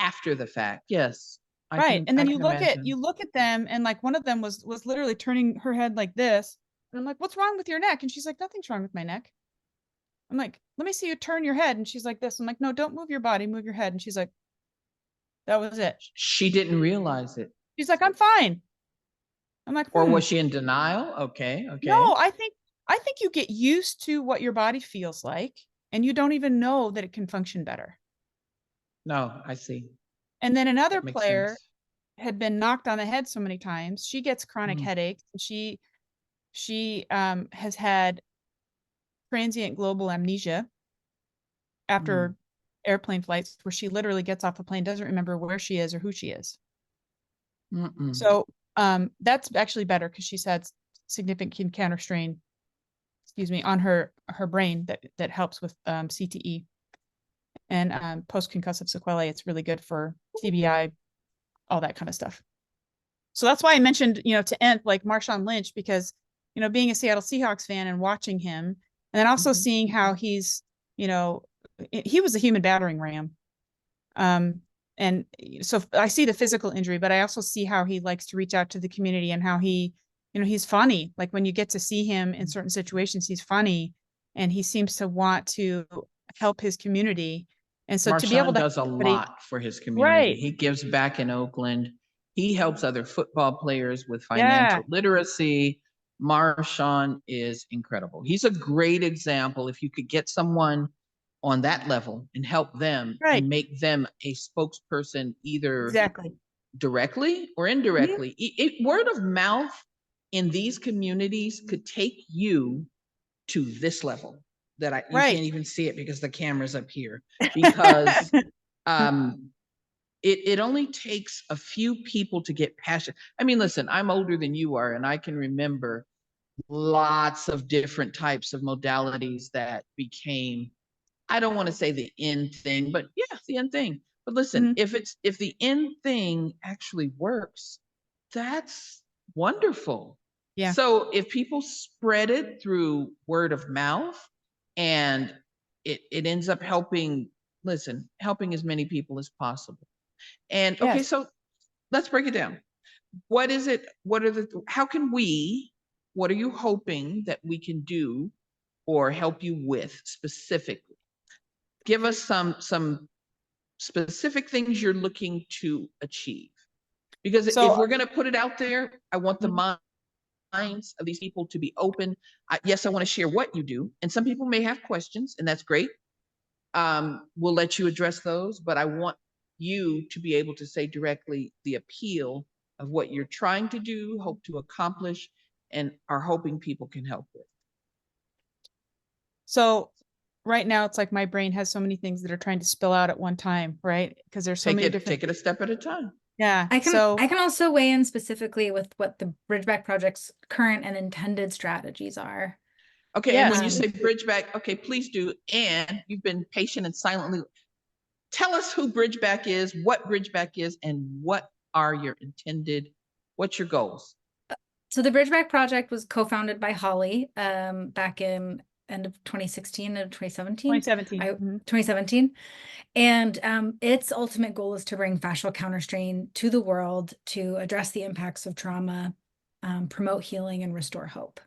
Speaker 1: after the fact. Yes.
Speaker 2: Right. And
Speaker 1: I
Speaker 2: then
Speaker 1: can
Speaker 2: you
Speaker 1: imagine.
Speaker 2: look at them, and like one of them was literally turning her head like this. And I'm like, what's wrong with your neck? And she's like, nothing's wrong with my neck. I'm like, let me see you turn your head. And she's like this. I'm like, no, don't move your body, move your head. And she's like, that was it.
Speaker 1: She didn't realize it.
Speaker 2: She's like, I'm fine. I'm like,
Speaker 1: Or was she in denial? Okay.
Speaker 2: no,
Speaker 1: Okay.
Speaker 2: I think you get used to what your body feels like, and you don't even know that it can function better.
Speaker 1: No, I see.
Speaker 2: And then another
Speaker 1: That makes
Speaker 2: player
Speaker 1: sense.
Speaker 2: had been knocked on the head so many times. She gets chronic
Speaker 1: Mhm.
Speaker 2: headaches, and she has had transient global amnesia
Speaker 1: Mm.
Speaker 2: after airplane flights, where she literally gets off a plane, doesn't remember where she is or who she is.
Speaker 1: Mm-mm.
Speaker 2: So that's actually better because she's had significant counter strain, excuse me, on her brain that helps with CTE and post concussive sequelae. It's really good for TBI, all that kind of stuff. So that's why I mentioned, to end like Marshawn Lynch, because, being a Seattle Seahawks fan and watching him, and then also
Speaker 1: Mhm.
Speaker 2: seeing how he's, you know, he was a human battering ram. Um, and so I see the physical injury, but I also see how he likes to reach out to the community, and how he, he's funny. Like when you get to see him in certain situations, he's funny, and he seems to want to help his community. And so to be able
Speaker 1: Marshawn
Speaker 2: to
Speaker 1: does a
Speaker 2: help somebody,
Speaker 1: lot for his community.
Speaker 2: right?
Speaker 1: He gives back in Oakland. He helps other football players with
Speaker 2: Yeah,
Speaker 1: financial literacy. Marshawn is incredible. He's a great example. If you could get someone on that level and help them
Speaker 2: right.
Speaker 1: and make them a spokesperson, either
Speaker 2: Exactly.
Speaker 1: directly or
Speaker 2: Mhm.
Speaker 1: indirectly, word of mouth in these communities could take you to this level that you
Speaker 2: Right.
Speaker 1: can't even see it because the camera's up here, because um it only takes a few people to get passionate. I mean, listen, I'm older than you are, and I can remember lots of different types of modalities that became, I don't want to say the end thing, but yeah, the end thing. But listen,
Speaker 2: Mhm.
Speaker 1: if the end thing actually works, that's wonderful.
Speaker 2: Yeah.
Speaker 1: So if people spread it through word of mouth, and it ends up helping, listen, helping as many people as possible. And okay,
Speaker 2: Yes.
Speaker 1: so let's break it down. What is it? What are the, how can we, what are you hoping that we can do or help you with specifically? Give us some specific things you're looking to achieve. Because if
Speaker 2: So
Speaker 1: we're going to put it out there, I want the
Speaker 2: mhm.
Speaker 1: mind minds of these people to be open. Yes, I want to share what you do. And some people may have questions, and that's great. We'll let you address those, but I want you to be able to say directly the appeal of what you're trying to do, hope to accomplish, and are hoping people can help with.
Speaker 2: So right now it's like my brain has so many things that are trying to spill out at one time, right? Because there's so many different.
Speaker 1: Take it a step at a time.
Speaker 2: Yeah.
Speaker 3: I can also weigh in specifically with what the Bridgeback Project's current and intended strategies are.
Speaker 1: Okay,
Speaker 2: Yes.
Speaker 1: and when you say Bridgeback, okay, please do. And you've been patient and silently. Tell us who Bridgeback is, what Bridgeback is, and what are your intended, what's your goals?
Speaker 3: So the Bridgeback Project was co-founded by Holly back in end of 2016 and 2017. 2017. And its ultimate goal is to bring fascial counterstrain to the world to address the impacts of trauma, promote healing, and restore hope.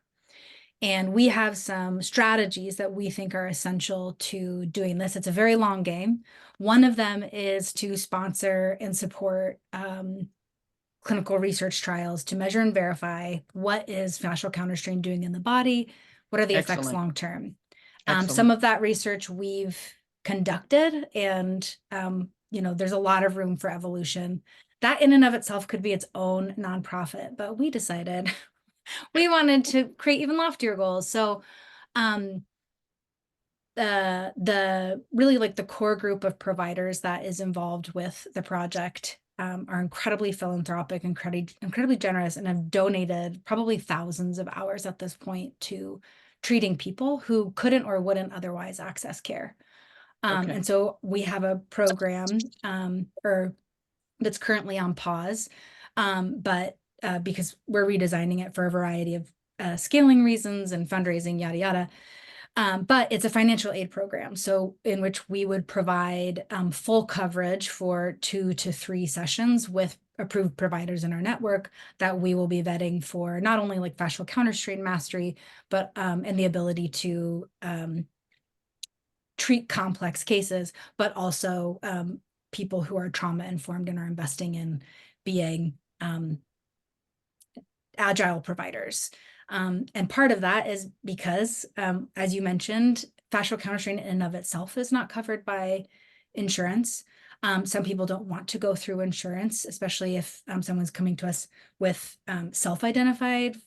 Speaker 3: And we have some strategies that we think are essential to doing this. It's a very long game. One of them is to sponsor and support clinical research trials to measure and verify what is fascial counterstrain doing in the body, what are the effects long-term. Some of that research we've conducted, and there's a lot of room for evolution. That in and of itself could be its own nonprofit, but we decided we wanted to create even loftier goals. So the really like the core group of providers that is involved with the project are incredibly philanthropic, incredibly generous, and have donated probably thousands of hours at this point to treating people who couldn't or wouldn't otherwise access care. And so we have a program that's currently on pause, but because we're redesigning it for a variety of scaling reasons and fundraising, yada, yada. But it's a financial aid program, so in which we would provide full coverage for 2 to 3 sessions with approved providers in our network that we will be vetting for not only like fascial counterstrain mastery, but and the ability to treat complex cases, but also people who are trauma informed and are investing in being agile providers. And part of that is because, as you mentioned, fascial counterstrain in and of itself is not covered by insurance. Some people don't want to go through insurance, especially if someone's coming to us with self-identified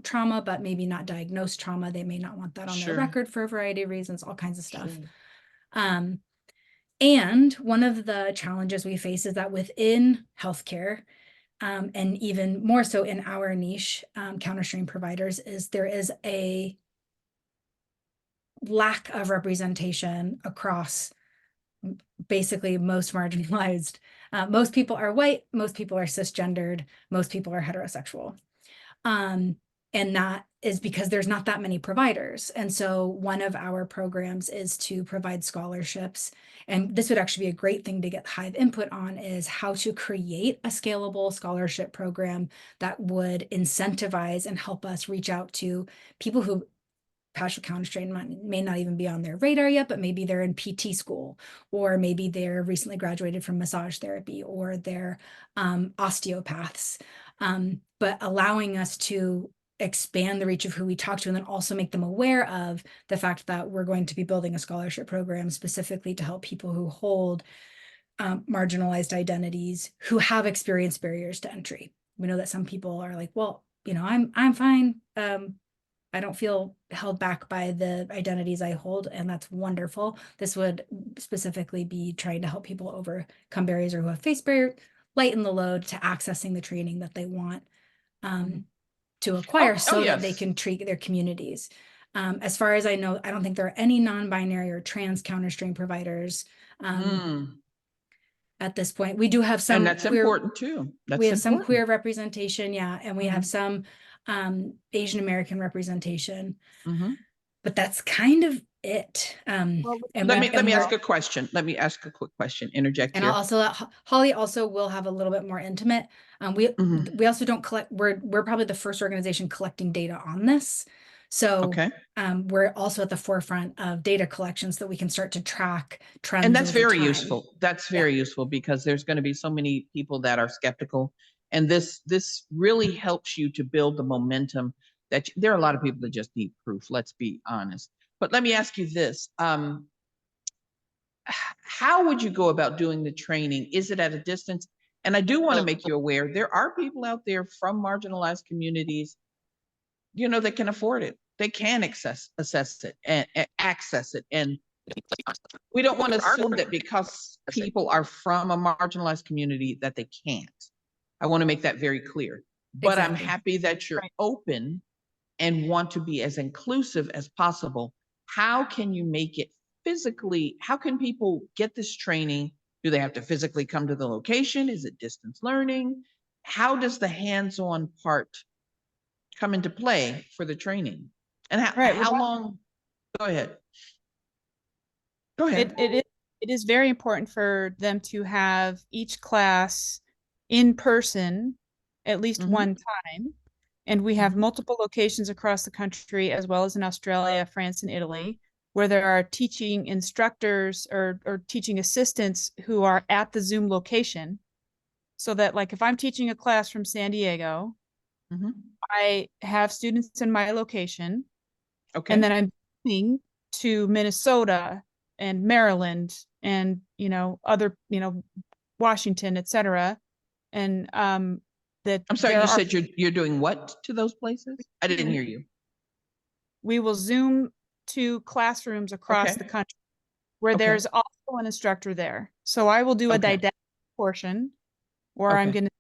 Speaker 3: trauma, but maybe not diagnosed trauma. They may not want that on their record for a variety of reasons, all kinds of stuff. And one of the challenges we face is that within healthcare, and even more so in our niche, counterstrain providers, is there is a lack of representation across basically most marginalized. Most people are white, most people are cisgendered, most people are heterosexual. And that is because there's not that many providers. And so one of our programs is to provide scholarships. And this would actually be a great thing to get Hive input on, is how to create a scalable scholarship program that would incentivize and help us reach out to people who fascial counterstrain may not even be on their radar yet, but maybe they're in PT school, or maybe they're recently graduated from massage therapy, or they're osteopaths. But allowing us to expand the reach of who we talk to, and then also make them aware of the fact that we're going to be building a scholarship program specifically to help people who hold marginalized identities, who have experienced barriers to entry. We know that some people are like, well, I'm fine. I don't feel held back by the identities I hold, and that's wonderful. This would specifically be trying to help people overcome barriers or who have faced barrier, lighten the load to accessing the training that they want to acquire that they can treat their communities. As far as I know, I don't think there are any non-binary or trans counterstrain providers at this point. We do have some,
Speaker 1: and that's important too.
Speaker 3: We have some queer representation, and we have some Asian American representation, but that's kind of it.
Speaker 1: Let me ask a question. Let me ask a quick question. Interject
Speaker 3: and
Speaker 1: here.
Speaker 3: I'll also Holly also will have a little bit more intimate. We also don't collect. We're probably the first organization collecting data on this. So we're also at the forefront of data collection so that we can start to track trends.
Speaker 1: And that's very useful. That's very useful, because there's going to be so many people that are skeptical And this really helps you to build the momentum that there are a lot of people that just need proof, let's be honest. But let me ask you this. How would you go about doing the training? Is it at a distance? And I do want to make you aware, there are people out there from marginalized communities, that can afford it. They can assess it and access it. And we don't want to assume that because people are from a marginalized community that they can't. I want to make that very clear. But I'm
Speaker 3: Exactly.
Speaker 1: happy that you're open and want to be as inclusive as possible. How can you make it physically? How can people get this training? Do they have to physically come to the location? Is it distance learning? How does the hands-on part come into play for the training? And
Speaker 2: Right.
Speaker 1: how long? Go ahead. Go ahead.
Speaker 2: It is very important for them to have each class in person at least one time. And we have multiple locations across the country, as well as in Australia, France, and Italy, where there are teaching instructors or teaching assistants who are at the Zoom location. So that, like, if I'm teaching a class from San Diego, I have students in my location.
Speaker 1: Okay.
Speaker 2: And then I'm moving to Minnesota and Maryland and, other, Washington, et cetera. And that
Speaker 1: I'm sorry, you said you're doing what to those places? I didn't hear you.
Speaker 2: we will Zoom to classrooms across the country where there's also an instructor there. So I will do a didactic portion where I'm going to,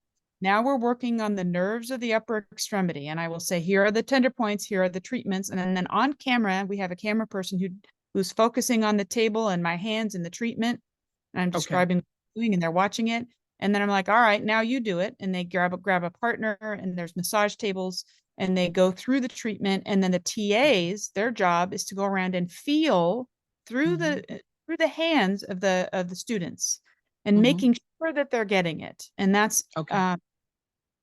Speaker 2: now we're working on the nerves of the upper extremity. And I will say, here are the tender points, here are the treatments. And then on camera, we have a camera person who's focusing on the table and my hands and the treatment. And I'm describing what I'm doing and they're watching it. And then I'm like, all right, now you do it. And they grab a partner and there's massage tables and they go through the treatment. And then the TAs, their job is to go around and feel through the hands of the students and making sure that they're getting it. And that's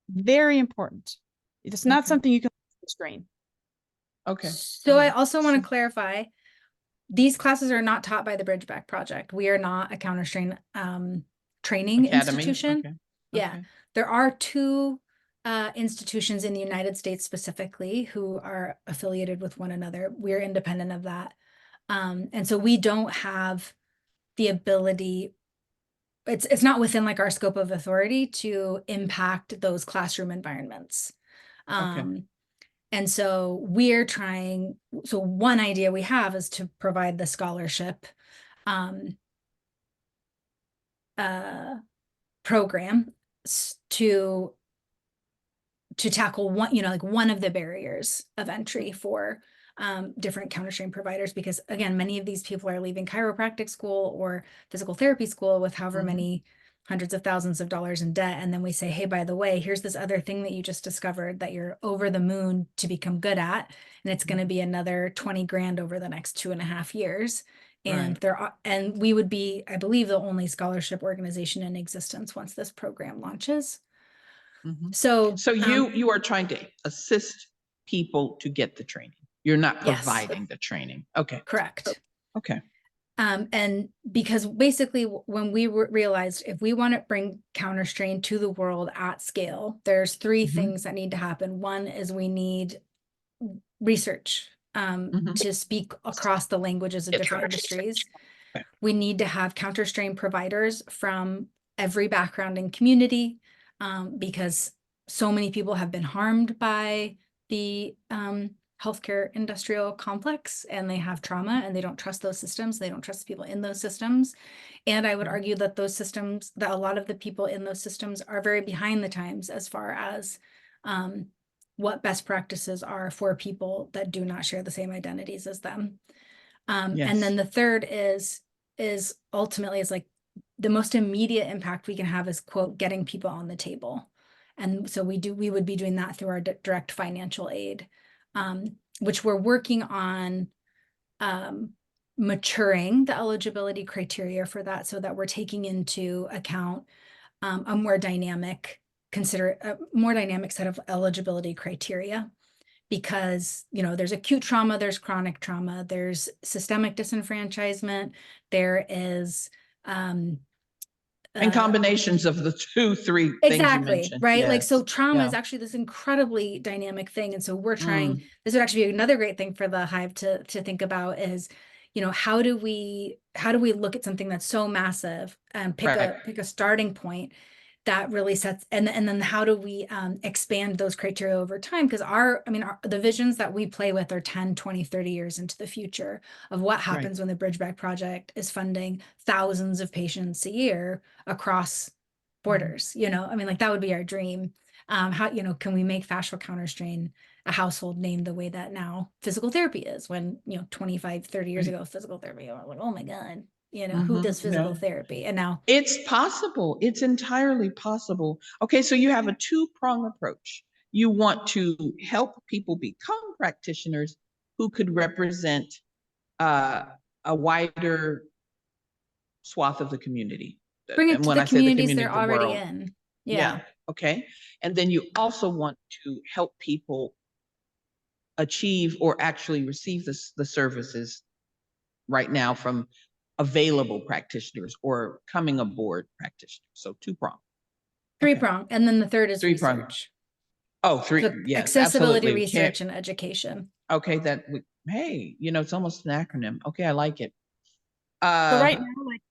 Speaker 2: very important. It's not something you can screen.
Speaker 1: Okay.
Speaker 3: So I also want to clarify, these classes are not taught by the Bridgeback Project. We are not a Counterstrain training institution.
Speaker 1: Okay.
Speaker 3: Yeah. There are two institutions in the United States specifically who are affiliated with one another. We're independent of that. And so we don't have the ability, it's not within like our scope of authority to impact those classroom environments. And so we're trying, so one idea we have is to provide the scholarship program to tackle one, like one of the barriers of entry for different Counterstrain providers, because again, many of these people are leaving chiropractic school or physical therapy school with however many hundreds of thousands of dollars in debt. And then we say, hey, by the way, here's this other thing that you just discovered that you're over the moon to become good at. And it's going to be another 20 grand over the next 2.5 years. And and we would be, I believe, the only scholarship organization in existence once this program launches. So
Speaker 1: you are trying to assist people to get the training. You're not providing the training. Okay.
Speaker 3: Correct.
Speaker 1: Okay.
Speaker 3: And because basically when we realized if we want to bring Counterstrain to the world at scale, there's three things that need to happen. One is we need research to speak across the languages of different industries. We need to have Counterstrain providers from every background and community because so many people have been harmed by the healthcare industrial complex and they have trauma and they don't trust those systems. They don't trust the people in those systems. And I would argue that those systems, that a lot of the people in those systems are very behind the times as far as what best practices are for people that do not share the same identities as them. And then the third is ultimately is like the most immediate impact we can have is, quote, getting people on the table. And so we would be doing that through our direct financial aid, which we're working on maturing the eligibility criteria for that so that we're taking into account a more dynamic set of eligibility criteria, because, there's acute trauma, there's chronic trauma, there's systemic disenfranchisement, there is
Speaker 1: And combinations of the 2, 3 things you
Speaker 3: exactly,
Speaker 1: mentioned.
Speaker 3: right? Like, so
Speaker 1: Yes.
Speaker 3: trauma
Speaker 1: Yeah.
Speaker 3: is actually this incredibly dynamic thing. And so we're trying, this would actually be another great thing for the Hive to think about is, you know, how do we look at something that's so massive and pick a starting point that really sets, and then how do we expand those criteria over time? Because the visions that we play with are 10, 20, 30 years into the future of what happens when the Bridgeback Project is funding thousands of patients a year across borders. You know, I mean, like, that would be our dream. How, you know, can we make fascial counterstrain a household name the way that now physical therapy is, when, you know, 25, 30 years ago, physical therapy, I was like, oh my God, you know, who does physical therapy? And now
Speaker 1: it's possible. It's entirely possible. Okay, so you have a 2-prong approach. You want to help people become practitioners who could represent a wider swath of the community.
Speaker 3: bring it
Speaker 1: And
Speaker 3: to
Speaker 1: when
Speaker 3: the
Speaker 1: I say the
Speaker 3: communities
Speaker 1: community,
Speaker 3: they're
Speaker 1: the
Speaker 3: already
Speaker 1: world.
Speaker 3: in.
Speaker 1: Yeah. Okay. And then you also want to help people achieve or actually receive the services right now from available practitioners or coming aboard practitioners. So 2-prong.
Speaker 3: 3-prong. And then the third is
Speaker 1: 3-prong.
Speaker 3: research.
Speaker 1: Oh, 3.
Speaker 3: So
Speaker 1: Yes,
Speaker 3: accessibility,
Speaker 1: absolutely.
Speaker 3: research, and education.
Speaker 1: Okay, hey, you know, it's almost an acronym. Okay, I like it.
Speaker 2: So right now, like,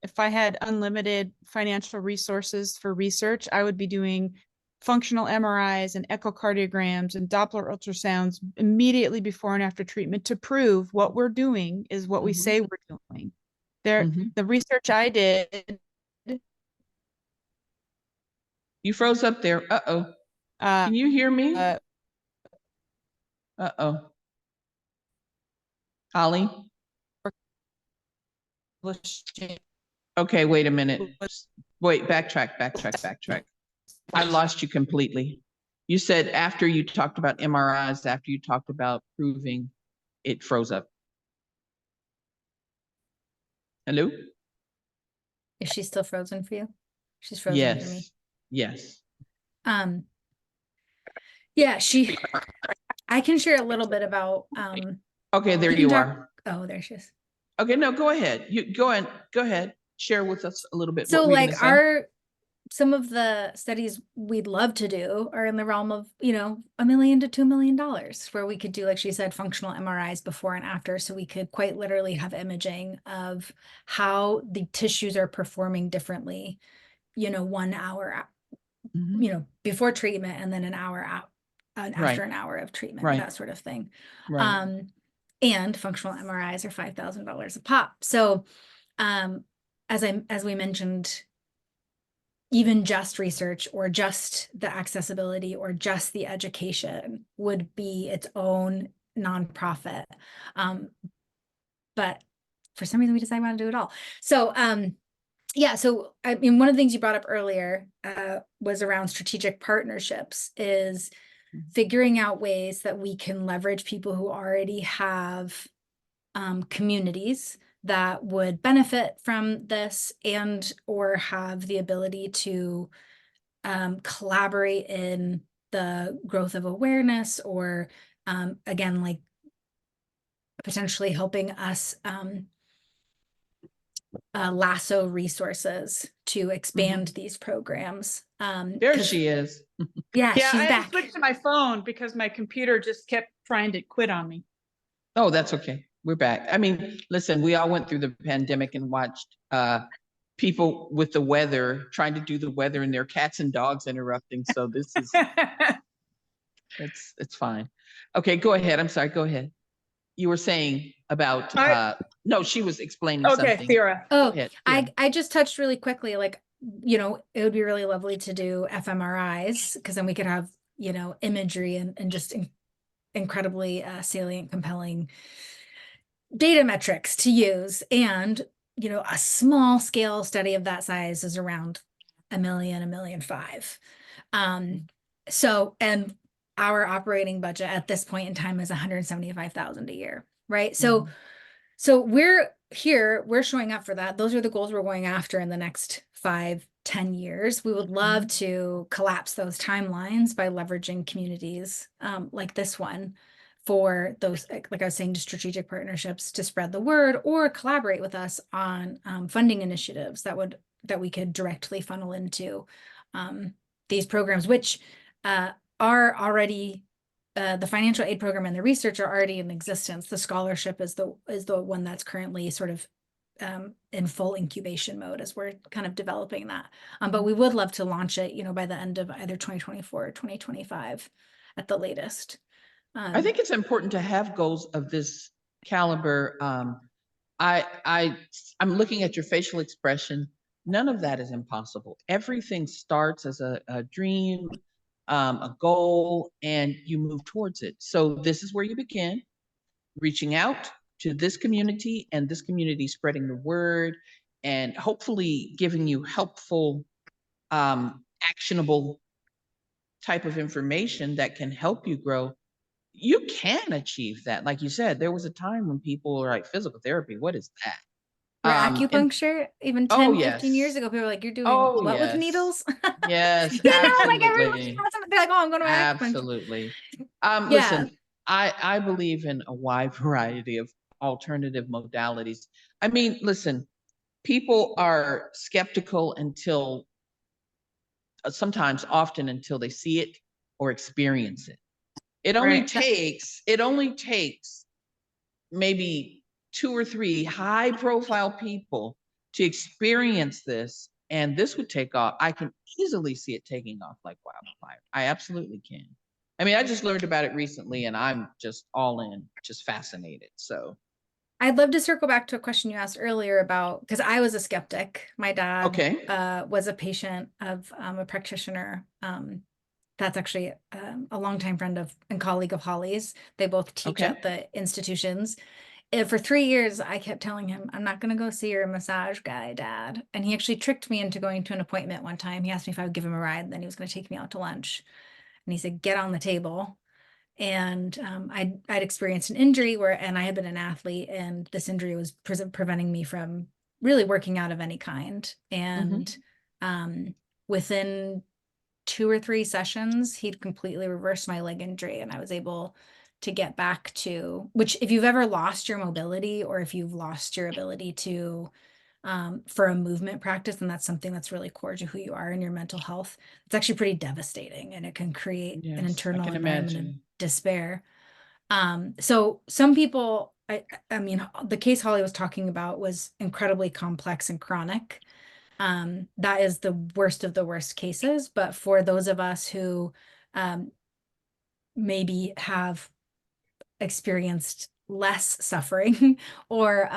Speaker 2: if I had unlimited financial resources for research, I would be doing functional MRIs and echocardiograms and Doppler ultrasounds immediately before and after treatment to prove what we're doing is what we say we're doing. The research I did.
Speaker 1: You froze up there. Uh-oh. Can you hear me? Uh-oh. Holly? Okay, wait a minute. Wait, backtrack. I lost you completely. You said after you talked about MRIs, after you talked about proving, it froze up. Hello?
Speaker 3: Is she still frozen for you? She's frozen for me.
Speaker 1: Yes.
Speaker 3: Yeah, I can share a little bit about
Speaker 1: okay, there you are.
Speaker 3: Oh, there she is.
Speaker 1: Okay, no, go ahead. You go ahead. Share with us a little bit.
Speaker 3: So,
Speaker 1: what were you
Speaker 3: like,
Speaker 1: gonna say?
Speaker 3: some of the studies we'd love to do are in the realm of, you know, $1 million to $2 million, where we could do, like she said, functional MRIs before and after. So we could quite literally have imaging of how the tissues are performing differently, you know, 1 hour, you know, before treatment, and then an hour out, after an hour of treatment, that sort of thing. And functional MRIs are $5,000 a pop. So, as we mentioned, even just research or just the accessibility or just the education would be its own nonprofit. But for some reason we decided we want to do it all. So yeah, so I mean, one of the things you brought up earlier was around strategic partnerships, is figuring out ways that we can leverage people who already have communities that would benefit from this, and or have the ability to collaborate in the growth of awareness, or again, like, potentially helping us lasso resources to expand these programs.
Speaker 1: There she is.
Speaker 3: Yeah,
Speaker 2: Yeah,
Speaker 3: she's
Speaker 2: I had
Speaker 3: back.
Speaker 2: to switch to my phone because my computer just kept trying to quit on me.
Speaker 1: Oh, that's okay. We're back. I mean, listen, we all went through the pandemic and watched people with the weather, trying to do the weather, and their cats and dogs interrupting. So this is, it's fine. Okay, go ahead. I'm sorry, go ahead. You were saying about, no, she was explaining something.
Speaker 2: Okay, Theora.
Speaker 3: Oh,
Speaker 1: ahead,
Speaker 3: I just touched really quickly, like, you know, it would be really lovely to do fMRIs, because then we could have, you know, imagery and just incredibly salient, compelling data metrics to use. And, you know, a small scale study of that size is around $1 million, $1.5 million. So, and our operating budget at this point in time is $175,000 a year, right? So, so we're showing up for that. Those are the goals we're going after in the next 5, 10 years. We would love to collapse those timelines by leveraging communities like this one for those, like I was saying, to strategic partnerships to spread the word or collaborate with us on funding initiatives that we could directly funnel into these programs, which are already the financial aid program and the research are already in existence. The scholarship is the one that's currently sort of in full incubation mode as we're kind of developing that. But we would love to launch it, by the end of either 2024 or 2025 at the latest.
Speaker 1: I think it's important to have goals of this caliber. I'm looking at your facial expression. None of that is impossible. Everything starts as a dream, a goal, and you move towards it. So this is where you begin, reaching out to this community, and this community spreading the word and hopefully giving you helpful, actionable type of information that can help you grow. You can achieve that. Like you said, there was a time when people were like, physical therapy, what is that?
Speaker 3: For acupuncture, even 10, 15 years ago, people were like, you're doing what with needles?
Speaker 1: Yes,
Speaker 3: like
Speaker 1: absolutely.
Speaker 3: they're like, oh, I'm going to acupuncture.
Speaker 1: Absolutely. Listen, I believe in a wide variety of alternative modalities. I mean, listen, people are skeptical until sometimes often until they see it or experience it. It only takes maybe 2 or 3 high profile people to experience this, and this would take off. I can easily see it taking off like wildfire. I absolutely can. I mean, I just learned about it recently and I'm just all in, just fascinated. So
Speaker 3: I'd love to circle back to a question you asked earlier about, because I was a skeptic. My dad was a patient of a practitioner. That's actually a longtime friend of and colleague of Holly's. They both teach at the institutions. And for 3 years, I kept telling him, I'm not going to go see your massage guy, Dad. And he actually tricked me into going to an appointment one time. He asked me if I would give him a ride, and then he was going to take me out to lunch. And he said, get on the table. And I'd experienced an injury and I had been an athlete, and this injury was preventing me from really working out of any kind. And within 2 or 3 sessions, he'd completely reversed my leg injury, and I was able to get back to, which if you've ever lost your mobility or if you've lost your ability to for a movement practice, and that's something that's really core to who you are and your mental health, it's actually pretty devastating, and it can create an internal environment of despair. So some people, I mean, the case Holly was talking about was incredibly complex and chronic. That is the worst of the worst cases. But for those of us who maybe have experienced less suffering or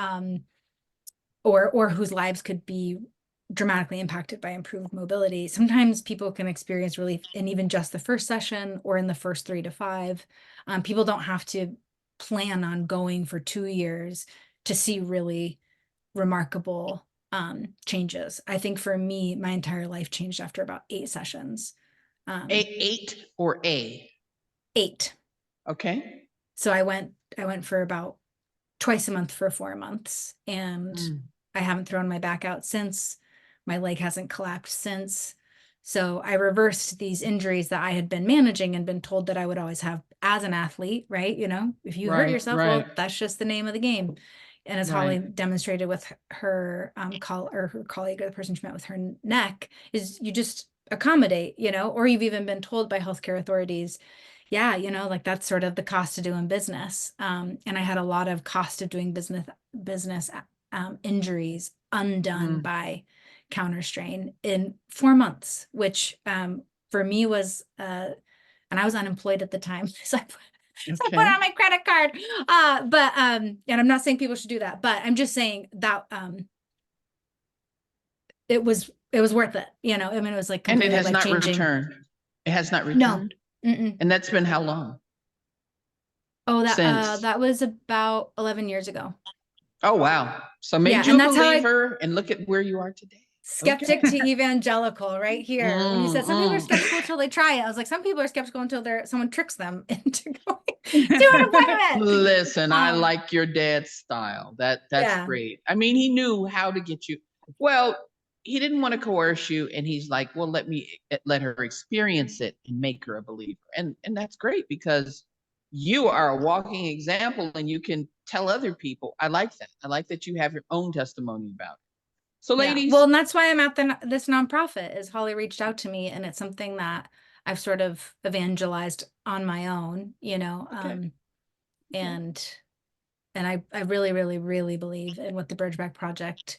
Speaker 3: whose lives could be dramatically impacted by improved mobility, sometimes people can experience relief in even just the first session or in the first 3 to 5. People don't have to plan on going for 2 years to see really remarkable changes. I think for me, my entire life changed after about 8 sessions.
Speaker 1: 8 or A?
Speaker 3: 8.
Speaker 1: Okay.
Speaker 3: So I went for about twice a month for 4 months, and I haven't thrown my back out since. My leg hasn't collapsed since. So I reversed these injuries that I had been managing and been told that I would always have as an athlete, right? If you hurt yourself, well, that's just the name of the game. And as Holly demonstrated with her her colleague, or the person she met with her neck, is you just accommodate, or you've even been told by healthcare authorities, yeah, like that's sort of the cost of doing business. And I had a lot of cost of doing business injuries undone by Counterstrain in 4 months, which for me was, and I was unemployed at the time. So I put on my credit card. And I'm not saying people should do that, but I'm just saying that it was worth it. I mean, it was like
Speaker 1: completely, and it has not returned. It has not returned.
Speaker 3: No.
Speaker 1: And that's been how long?
Speaker 3: Oh, that was about 11 years ago.
Speaker 1: Oh, wow. So made you a believer, and look at where you are today.
Speaker 3: Skeptic to evangelical right here. When you said some people are skeptical until they try it, I was like, some people are skeptical until someone tricks them into going to an appointment.
Speaker 1: Listen, I like your dad's style. That's great. I mean, he knew how to get you. Well, he didn't want to coerce you, and he's like, well, let her experience it and make her a believer. And that's great, because you are a walking example and you can tell other people. I like that. I like that you have your own testimony about it. So
Speaker 3: Yeah.
Speaker 1: ladies.
Speaker 3: Well, and that's why I'm at this nonprofit, is Holly reached out to me, and it's something that I've sort of evangelized on my own, you know,
Speaker 1: Okay.
Speaker 3: and I really, really, really believe in what the Bridgeback Project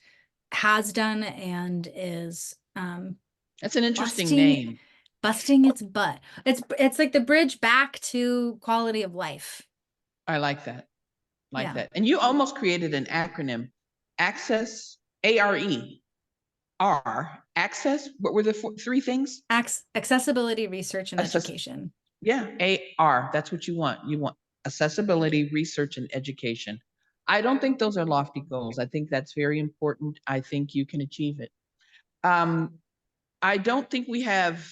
Speaker 3: has done and is
Speaker 1: That's an interesting name.
Speaker 3: busting its butt. It's like the bridge back to quality of life.
Speaker 1: I like that.
Speaker 3: Yeah.
Speaker 1: That. And you almost created an acronym. Access, access. What were the three things?
Speaker 3: Accessibility, research, and
Speaker 1: Access
Speaker 3: education.
Speaker 1: Yeah, AR. That's what you want. You want accessibility, research, and education. I don't think those are lofty goals. I think that's very important. I think you can achieve it. I don't think we have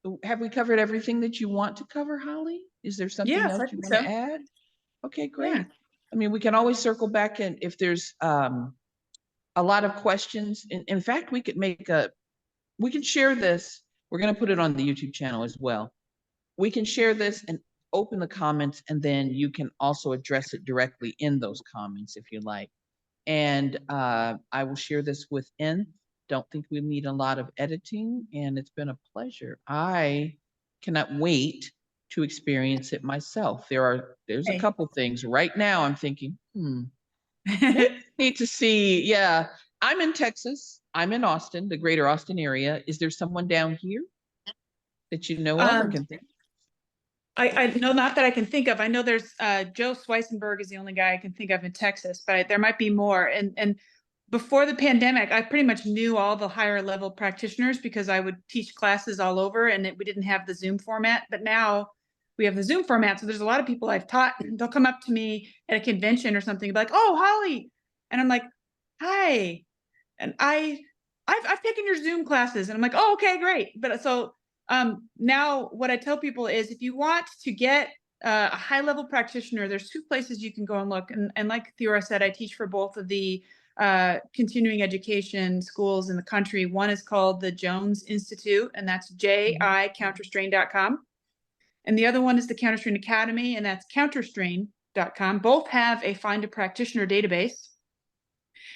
Speaker 1: we covered everything that you want to cover, Holly? Is there something
Speaker 2: Yes,
Speaker 1: else
Speaker 2: I
Speaker 1: you
Speaker 2: think
Speaker 1: want
Speaker 2: so.
Speaker 1: to add? Okay, great.
Speaker 2: Yeah.
Speaker 1: I mean, we can always circle back, and if there's a lot of questions, in fact, we can share this. We're going to put it on the YouTube channel as well. We can share this and open the comments, and then you can also address it directly in those comments if you like. And I will share this within. Don't think we need a lot of editing, and it's been a pleasure. I cannot wait to experience it myself. There's a couple things right now I'm thinking, maybe I need to see. Yeah, I'm in Texas. I'm in Austin, the greater Austin area. Is there someone down here that you know of or can think?
Speaker 2: I know, not that I can think of. I know there's Joe Sweissenberg is the only guy I can think of in Texas, but there might be more. And before the pandemic, I pretty much knew all the higher level practitioners because I would teach classes all over, and we didn't have the Zoom format. But now we have the Zoom format, so there's a lot of people I've taught. They'll come up to me at a convention or something, like, "Oh, Holly," and I'm like, "Hi," and I've taken your Zoom classes, and I'm like, "Oh, okay, great." But so now what I tell people is, if you want to get a high level practitioner, there's two places you can go and look. And like Theora said, I teach for both of the continuing education schools in the country. One is called the Jones Institute, and that's Counterstrain.com. And the other one is the Counterstrain Academy, and that's Counterstrain.com. Both have a find a practitioner database.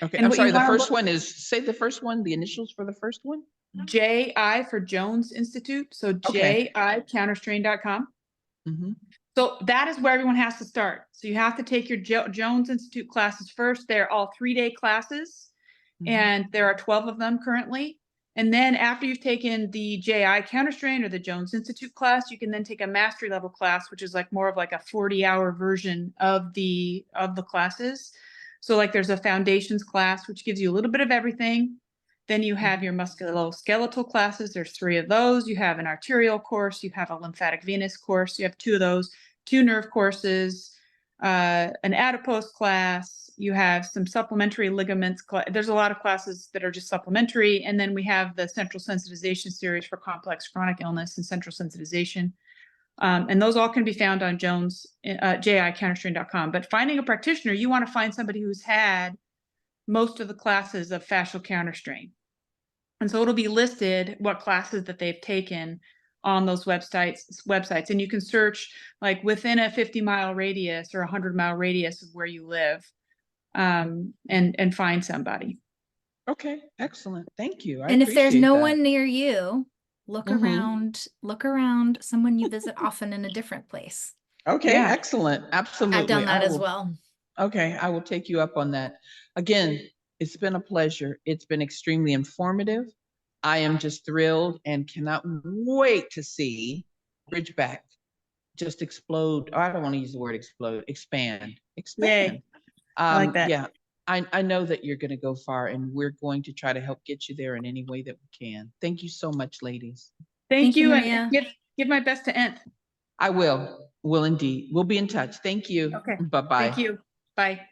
Speaker 1: Okay,
Speaker 2: And
Speaker 1: I'm sorry. The first one is, say the first one, the initials for the first one.
Speaker 2: JI for Jones Institute. So
Speaker 1: Okay.
Speaker 2: Counterstrain.com. So that is where everyone has to start. So you have to take your Jones Institute classes first. They're all 3-day classes, and there are 12 of them currently. And then after you've taken the JI Counterstrain or the Jones Institute class, you can then take a mastery level class, which is like more of like a 40-hour version of the classes. So like there's a foundations class, which gives you a little bit of everything. Then you have your musculoskeletal classes. There's 3 of those. You have an arterial course. You have a lymphatic venous course. You have 2 of those, 2 nerve courses, an adipose class. You have some supplementary ligaments. There's a lot of classes that are just supplementary. And then we have the central sensitization series for complex chronic illness and central sensitization. And those all can be found on JICounterstrain.com. But finding a practitioner, you want to find somebody who's had most of the classes of fascial counterstrain. And so it'll be listed what classes that they've taken on those websites. And you can search like within a 50-mile radius or a 100-mile radius of where you live, and find somebody.
Speaker 1: Okay, excellent. Thank you.
Speaker 3: And if there's
Speaker 1: appreciate
Speaker 3: no
Speaker 1: that.
Speaker 3: one near you, look around someone you visit often in a different place.
Speaker 1: Okay,
Speaker 2: Yeah.
Speaker 1: excellent. Absolutely.
Speaker 3: I've done that as well.
Speaker 1: Okay, I will take you up on that. Again, it's been a pleasure. It's been extremely informative. I am just thrilled and cannot wait to see Bridgeback just explode. Oh, I don't want to use the word explode, expand.
Speaker 2: Yay. I like that.
Speaker 1: Yeah, I know that you're going to go far, and we're going to try to help get you there in any way that we can. Thank you so much, ladies.
Speaker 2: Thank you,
Speaker 3: Maria.
Speaker 2: and give my best to Nth.
Speaker 1: I will indeed. We'll be in touch. Thank you.
Speaker 2: Okay.
Speaker 1: Bye-bye.
Speaker 2: Thank you. Bye.